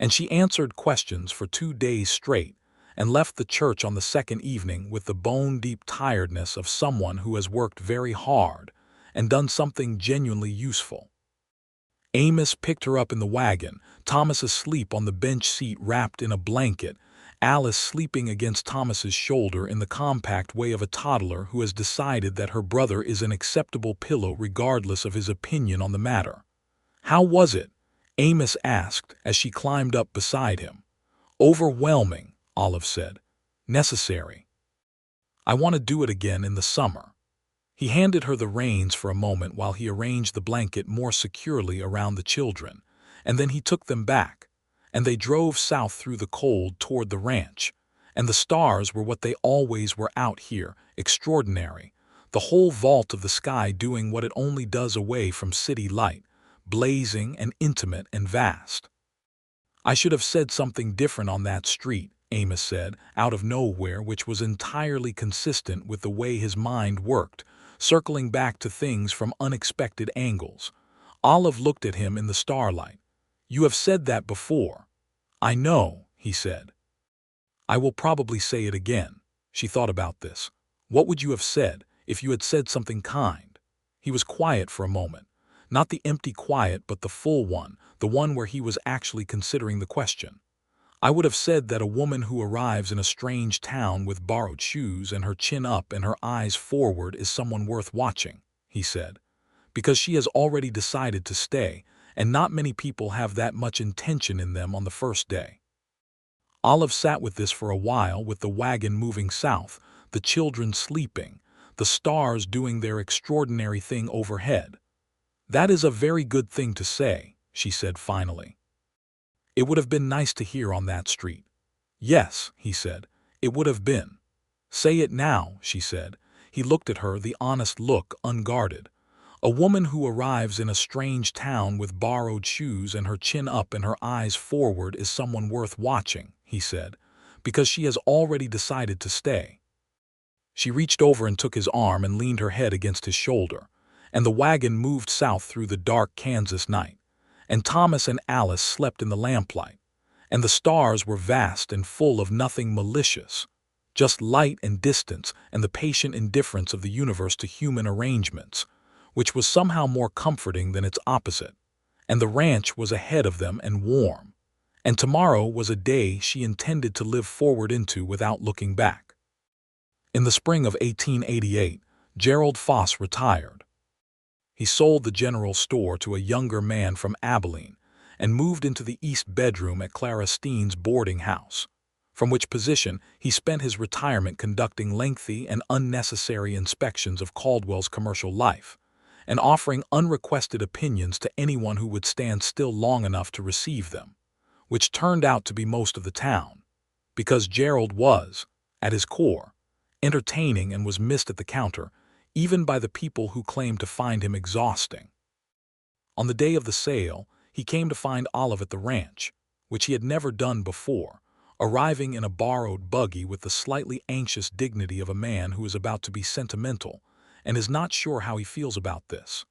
[SPEAKER 1] And she answered questions for 2 days straight, and left the church on the second evening with the bone-deep tiredness of someone who has worked very hard and done something genuinely useful. Amos picked her up in the wagon, Thomas asleep on the bench seat wrapped in a blanket, Alice sleeping against Thomas's shoulder in the compact way of a toddler who has decided that her brother is an acceptable pillow regardless of his opinion on the matter. "How was it?" Amos asked as she climbed up beside him. "Overwhelming," Olive said. "Necessary. I want to do it again in the summer." He handed her the reins for a moment while he arranged the blanket more securely around the children, and then he took them back, and they drove south through the cold toward the ranch, and the stars were what they always were out here, extraordinary, the whole vault of the sky doing what it only does away from city light, blazing and intimate and vast. "I should have said something different on that street," Amos said, out of nowhere, which was entirely consistent with the way his mind worked, circling back to things from unexpected angles. Olive looked at him in the starlight. "You have said that before." "I know," he said. "I will probably say it again." She thought about this. "What would you have said if you had said something kind?" He was quiet for a moment. Not the empty quiet, but the full one, the one where he was actually considering the question. "I would have said that a woman who arrives in a strange town with borrowed shoes and her chin up and her eyes forward is someone worth watching," he said, "because she has already decided to stay, and not many people have that much intention in them on the first day." Olive sat with this for a while, with the wagon moving south, the children sleeping, the stars doing their extraordinary thing overhead. "That is a very good thing to say," she said finally. "It would have been nice to hear on that street." "Yes," he said, "it would have been." "Say it now," she said. He looked at her, the honest look unguarded. A woman who arrives in a strange town with borrowed shoes and her chin up and her eyes forward is someone worth watching, he said, because she has already decided to stay. She reached over and took his arm and leaned her head against his shoulder, and the wagon moved south through the dark Kansas night, and Thomas and Alice slept in the lamplight, and the stars were vast and full of nothing malicious, just light and distance and the patient indifference of the universe to human arrangements, which was somehow more comforting than its opposite, and the ranch was ahead of them and warm, and tomorrow was a day she intended to live forward into without looking back. In the spring of 1888, Gerald Foss retired. He sold the general store to a younger man from Abilene and moved into the east bedroom at Clara Steen's boarding house, from which position he spent his retirement conducting lengthy and unnecessary inspections of Caldwell's commercial life, and offering unrequested opinions to anyone who would stand still long enough to receive them, which turned out to be most of the town, because Gerald was, at his core, entertaining and was missed at the counter, even by the people who claimed to find him exhausting. On the day of the sale, he came to find Olive at the ranch, which he had never done before, arriving in a borrowed buggy with the slightly anxious dignity of a man who is about to be sentimental and is not sure how he feels about this.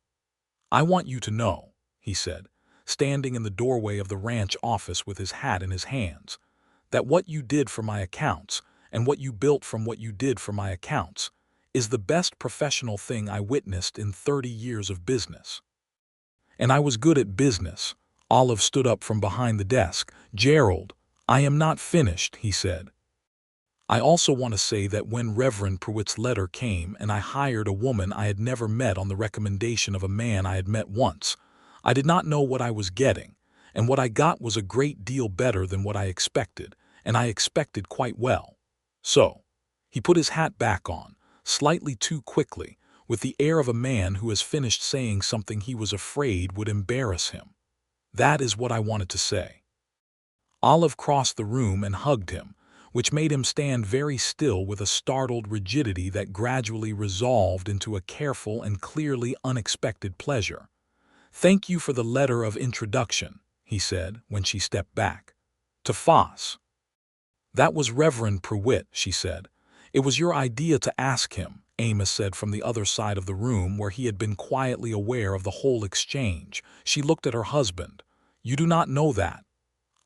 [SPEAKER 1] "I want you to know," he said, standing in the doorway of the ranch office with his hat in his hands, "that what you did for my accounts, and what you built from what you did for my accounts, is the best professional thing I witnessed in 30 years of business." "And I was good at business." Olive stood up from behind the desk. "Gerald, I am not finished," he said. "I also want to say that when Reverend Pruitt's letter came and I hired a woman I had never met on the recommendation of a man I had met once, I did not know what I was getting, and what I got was a great deal better than what I expected, and I expected quite well. So," he put his hat back on, slightly too quickly, with the air of a man who has finished saying something he was afraid would embarrass him. "That is what I wanted to say." Olive crossed the room and hugged him, which made him stand very still with a startled rigidity that gradually resolved into a careful and clearly unexpected pleasure. "Thank you for the letter of introduction," he said when she stepped back. "To Foss." "That was Reverend Pruitt," she said. "It was your idea to ask him," Amos said from the other side of the room where he had been quietly aware of the whole exchange. She looked at her husband. "You do not know that."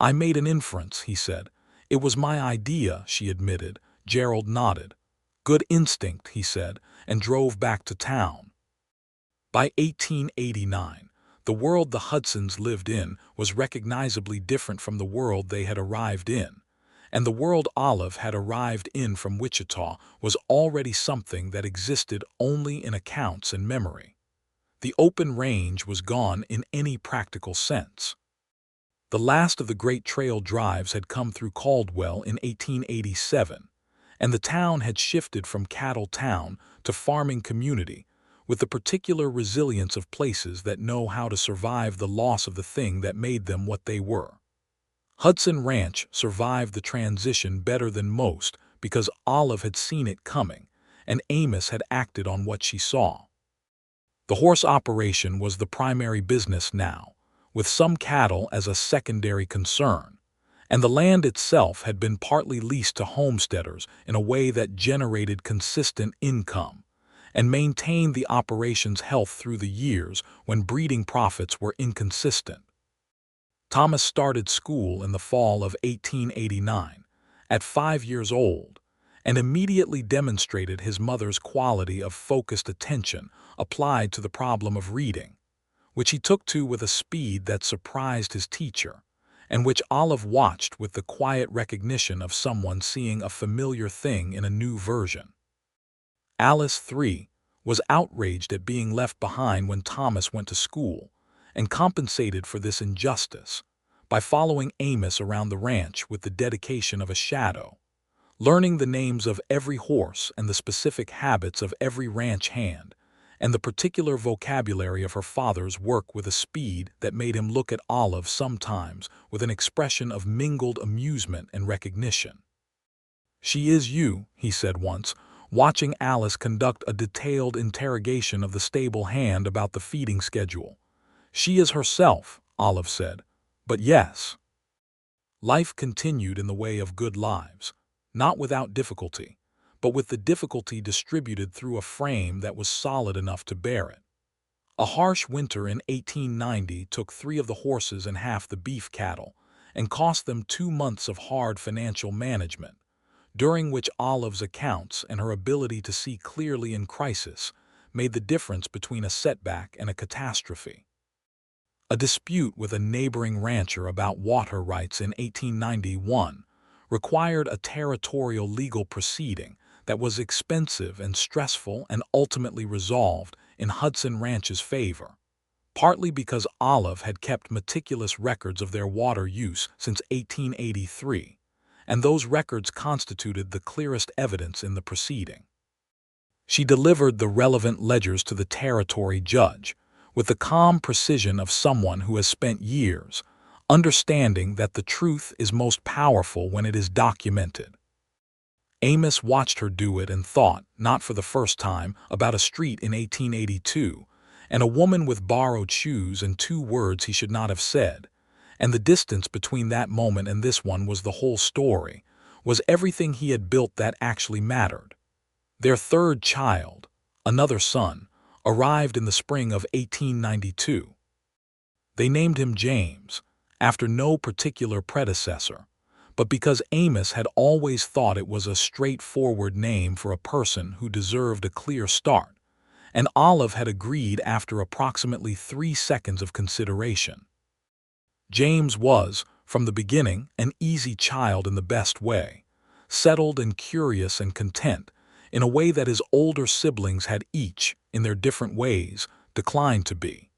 [SPEAKER 1] "I made an inference," he said. "It was my idea," she admitted. Gerald nodded. "Good instinct," he said, and drove back to town. By 1889, the world the Hudsons lived in was recognizably different from the world they had arrived in, and the world Olive had arrived in from Wichita was already something that existed only in accounts and memory. The open range was gone in any practical sense. The last of the great trail drives had come through Caldwell in 1887, and the town had shifted from cattle town to farming community, with the particular resilience of places that know how to survive the loss of the thing that made them what they were. Hudson Ranch survived the transition better than most because Olive had seen it coming, and Amos had acted on what she saw. The horse operation was the primary business now, with some cattle as a secondary concern, and the land itself had been partly leased to homesteaders in a way that generated consistent income and maintained the operation's health through the years when breeding profits were inconsistent. Thomas started school in the fall of 1889, at 5 years old, and immediately demonstrated his mother's quality of focused attention applied to the problem of reading, which he took to with a speed that surprised his teacher, and which Olive watched with the quiet recognition of someone seeing a familiar thing in a new version. Alice, 3, was outraged at being left behind when Thomas went to school, and compensated for this injustice by following Amos around the ranch with the dedication of a shadow, learning the names of every horse and the specific habits of every ranch hand, and the particular vocabulary of her father's work with a speed that made him look at Olive sometimes with an expression of mingled amusement and recognition. "She is you," he said once, watching Alice conduct a detailed interrogation of the stable hand about the feeding schedule. "She is herself," Olive said. "But yes." Life continued in the way of good lives, not without difficulty, but with the difficulty distributed through a frame that was solid enough to bear it. A harsh winter in 1890 took 3 of the horses and half the beef cattle, and cost them 2 months of hard financial management, during which Olive's accounts and her ability to see clearly in crisis made the difference between a setback and a catastrophe. A dispute with a neighboring rancher about water rights in 1891 required a territorial legal proceeding that was expensive and stressful and ultimately resolved in Hudson Ranch's favor, partly because Olive had kept meticulous records of their water use since 1883, and those records constituted the clearest evidence in the proceeding. She delivered the relevant ledgers to the territory judge with the calm precision of someone who has spent years understanding that the truth is most powerful when it is documented. Amos watched her do it and thought, not for the first time, about a street in 1882 and a woman with borrowed shoes and 2 words he should not have said, and the distance between that moment and this one was the whole story, was everything he had built that actually mattered. Their 3rd child, another son, arrived in the spring of 1892. They named him James, after no particular predecessor, but because Amos had always thought it was a straightforward name for a person who deserved a clear start, and Olive had agreed after approximately 3 seconds of consideration. James was, from the beginning, an easy child in the best way, settled and curious and content, in a way that his older siblings had each, in their different ways, declined to be.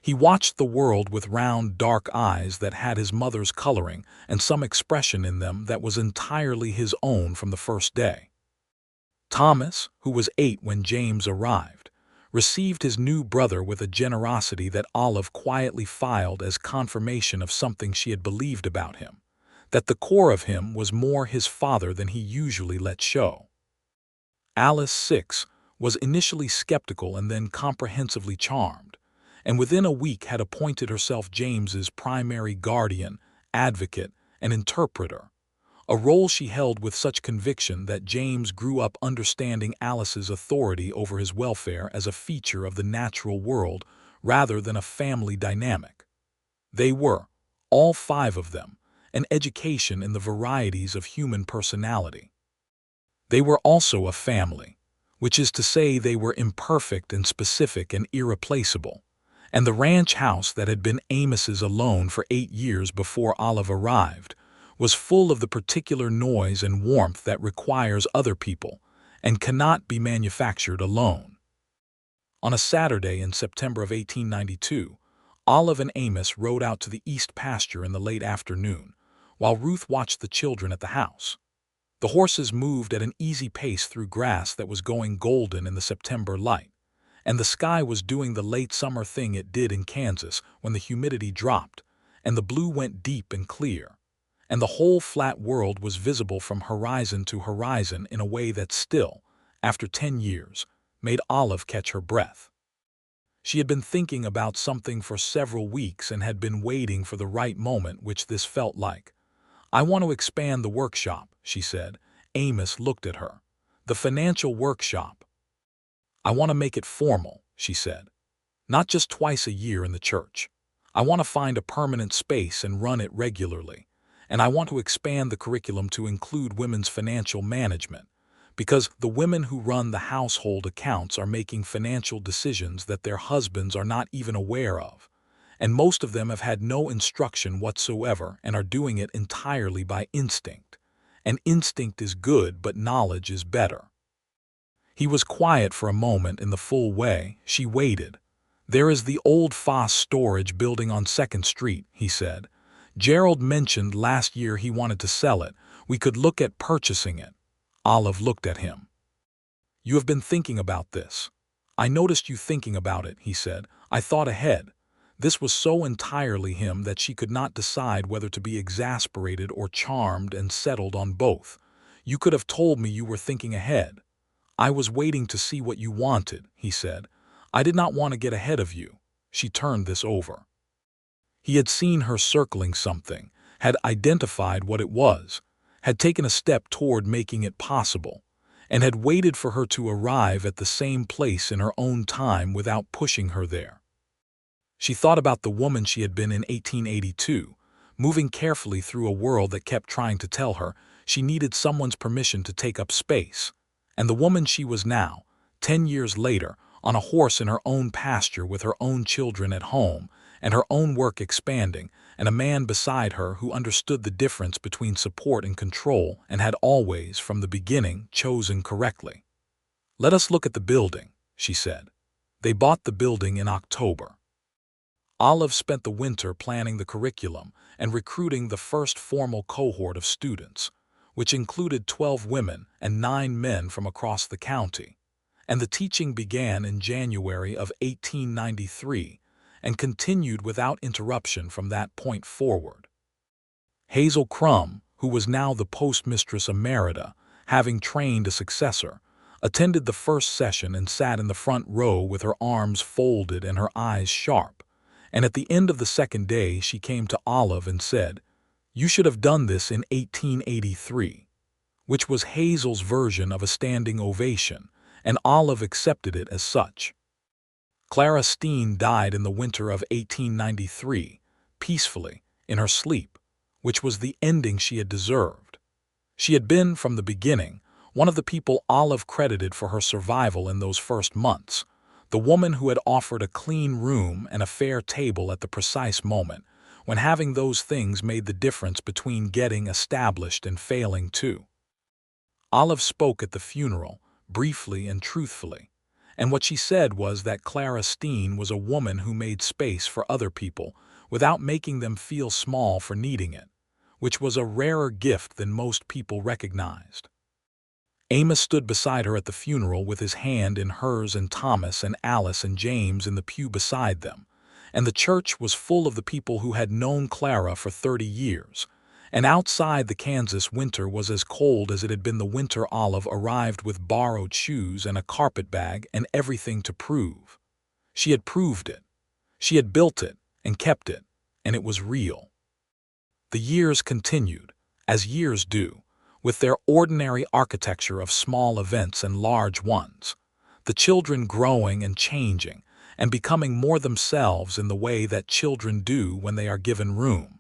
[SPEAKER 1] He watched the world with round, dark eyes that had his mother's coloring and some expression in them that was entirely his own from the first day. Thomas, who was 8 when James arrived, received his new brother with a generosity that Olive quietly filed as confirmation of something she had believed about him, that the core of him was more his father than he usually let show. Alice, 6, was initially skeptical and then comprehensively charmed, and within a week had appointed herself James's primary guardian, advocate, and interpreter, a role she held with such conviction that James grew up understanding Alice's authority over his welfare as a feature of the natural world rather than a family dynamic. They were, all 5 of them, an education in the varieties of human personality. They were also a family, which is to say they were imperfect and specific and irreplaceable, and the ranch house that had been Amos's alone for 8 years before Olive arrived was full of the particular noise and warmth that requires other people and cannot be manufactured alone. On a Saturday in September of 1892, Olive and Amos rode out to the east pasture in the late afternoon, while Ruth watched the children at the house. The horses moved at an easy pace through grass that was going golden in the September light, and the sky was doing the late summer thing it did in Kansas when the humidity dropped and the blue went deep and clear, and the whole flat world was visible from horizon to horizon in a way that still, after 10 years, made Olive catch her breath. She had been thinking about something for several weeks and had been waiting for the right moment, which this felt like. "I want to expand the workshop," she said. Amos looked at her. "The financial workshop. I want to make it formal," she said. "Not just twice a year in the church. I want to find a permanent space and run it regularly. And I want to expand the curriculum to include women's financial management, because the women who run the household accounts are making financial decisions that their husbands are not even aware of, and most of them have had no instruction whatsoever and are doing it entirely by instinct. And instinct is good, but knowledge is better." He was quiet for a moment in the full way. She waited. "There is the old Foss storage building on 2nd Street, he said. "Gerald mentioned last year he wanted to sell it. We could look at purchasing it." Olive looked at him. "You have been thinking about this." "I noticed you thinking about it," he said. "I thought ahead." This was so entirely him that she could not decide whether to be exasperated or charmed and settled on both. "You could have told me you were thinking ahead." "I was waiting to see what you wanted," he said. "I did not want to get ahead of you." She turned this over. He had seen her circling something, had identified what it was, had taken a step toward making it possible, and had waited for her to arrive at the same place in her own time without pushing her there. She thought about the woman she had been in 1882, moving carefully through a world that kept trying to tell her she needed someone's permission to take up space, and the woman she was now, 10 years later, on a horse in her own pasture with her own children at home, and her own work expanding, and a man beside her who understood the difference between support and control and had always, from the beginning, chosen correctly. "Let us look at the building," she said. They bought the building in October. Olive spent the winter planning the curriculum and recruiting the first formal cohort of students, which included 12 women and 9 men from across the county, and the teaching began in January of 1893 and continued without interruption from that point forward. Hazel Crum, who was now the postmistress emerita, having trained a successor, attended the first session and sat in the front row with her arms folded and her eyes sharp, and at the end of the second day she came to Olive and said, "You should have done this in 1883, which was Hazel's version of a standing ovation, and Olive accepted it as such. Clara Steen died in the winter of 1893, peacefully, in her sleep, which was the ending she had deserved. She had been, from the beginning, one of the people Olive credited for her survival in those first months, the woman who had offered a clean room and a fair table at the precise moment, when having those things made the difference between getting established and failing too. Olive spoke at the funeral, briefly and truthfully, and what she said was that Clara Steen was a woman who made space for other people without making them feel small for needing it, which was a rarer gift than most people recognized. Amos stood beside her at the funeral with his hand in hers, and Thomas and Alice and James in the pew beside them, and the church was full of the people who had known Clara for 30 years, and outside the Kansas winter was as cold as it had been the winter Olive arrived with borrowed shoes and a carpetbag and everything to prove. She had proved it. She had built it and kept it, and it was real. The years continued, as years do, with their ordinary architecture of small events and large ones, the children growing and changing and becoming more themselves in the way that children do when they are given room.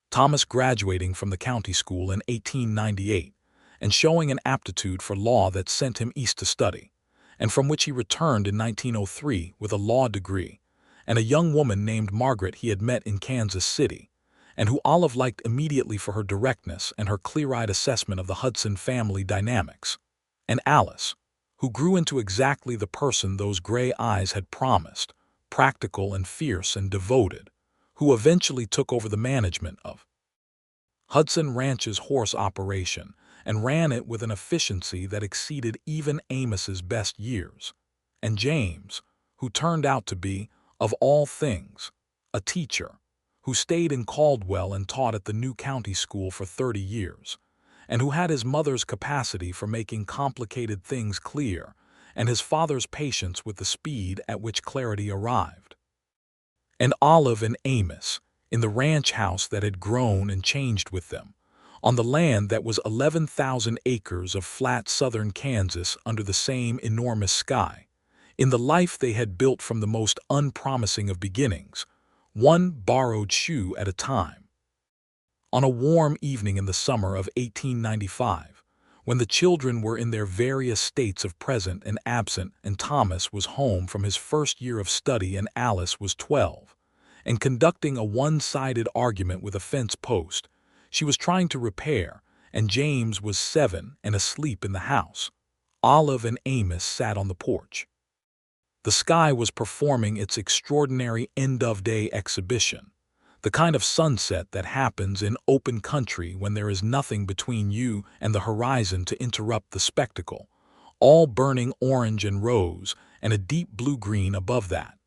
[SPEAKER 1] Thomas graduating from the county school in 1898 and showing an aptitude for law that sent him east to study, and from which he returned in 1903 with a law degree, and a young woman named Margaret he had met in Kansas City, and who Olive liked immediately for her directness and her clear-eyed assessment of the Hudson family dynamics, and Alice, who grew into exactly the person those gray eyes had promised, practical and fierce and devoted, who eventually took over the management of Hudson Ranch's horse operation and ran it with an efficiency that exceeded even Amos's best years, and James, who turned out to be, of all things, a teacher, who stayed in Caldwell and taught at the new county school for 30 years, and who had his mother's capacity for making complicated things clear and his father's patience with the speed at which clarity arrived. And Olive and Amos, in the ranch house that had grown and changed with them, on the land that was 11,000 acres of flat southern Kansas under the same enormous sky, in the life they had built from the most unpromising of beginnings, one borrowed shoe at a time. On a warm evening in the summer of 1895, when the children were in their various states of present and absent, and Thomas was home from his first year of study and Alice was 12, and conducting a one-sided argument with a fence post she was trying to repair, and James was 7 and asleep in the house, Olive and Amos sat on the porch. The sky was performing its extraordinary end-of-day exhibition, the kind of sunset that happens in open country when there is nothing between you and the horizon to interrupt the spectacle, all burning orange and rose and a deep blue-green above that,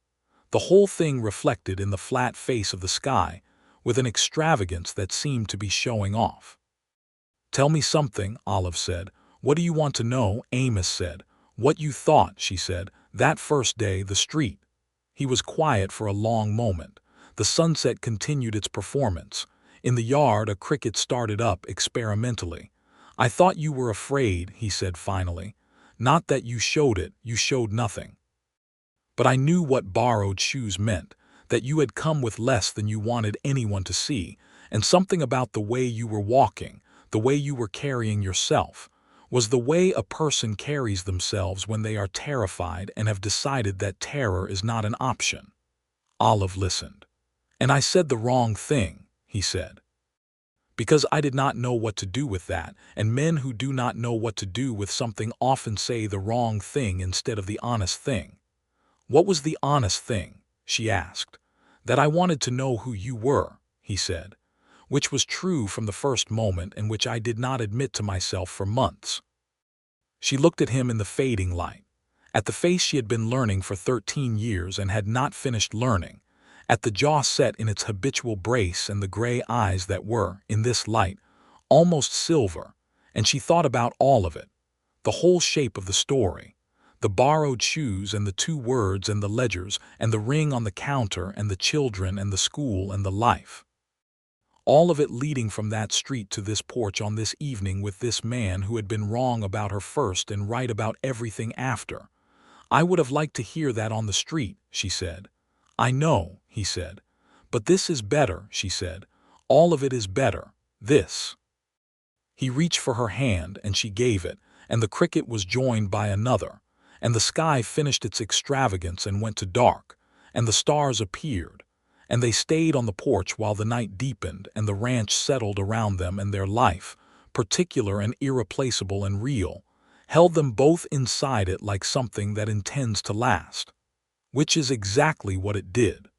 [SPEAKER 1] the whole thing reflected in the flat face of the sky with an extravagance that seemed to be showing off. "Tell me something," Olive said. "What do you want to know?" Amos said. "What you thought," she said, "that first day, the street." He was quiet for a long moment. The sunset continued its performance. In the yard, a cricket started up experimentally. "I thought you were afraid," he said finally. "Not that you showed it, you showed nothing. But I knew what borrowed shoes meant, that you had come with less than you wanted anyone to see, and something about the way you were walking, the way you were carrying yourself, was the way a person carries themselves when they are terrified and have decided that terror is not an option." Olive listened. "And I said the wrong thing," he said. "Because I did not know what to do with that, and men who do not know what to do with something often say the wrong thing instead of the honest thing." "What was the honest thing?" she asked. "That I wanted to know who you were," he said, "which was true from the first moment and which I did not admit to myself for months." She looked at him in the fading light, at the face she had been learning for 13 years and had not finished learning, at the jaw set in its habitual brace and the gray eyes that were, in this light, almost silver, and she thought about all of it, the whole shape of the story, the borrowed shoes and the 2 words and the ledgers and the ring on the counter and the children and the school and the life. All of it leading from that street to this porch on this evening with this man who had been wrong about her first and right about everything after. "I would have liked to hear that on the street," she said. "I know," he said. "But this is better," she said. "All of it is better. This." He reached for her hand and she gave it, and the cricket was joined by another, and the sky finished its extravagance and went to dark, and the stars appeared, and they stayed on the porch while the night deepened and the ranch settled around them, and their life, particular and irreplaceable and real, held them both inside it like something that intends to last. Which is exactly what it did.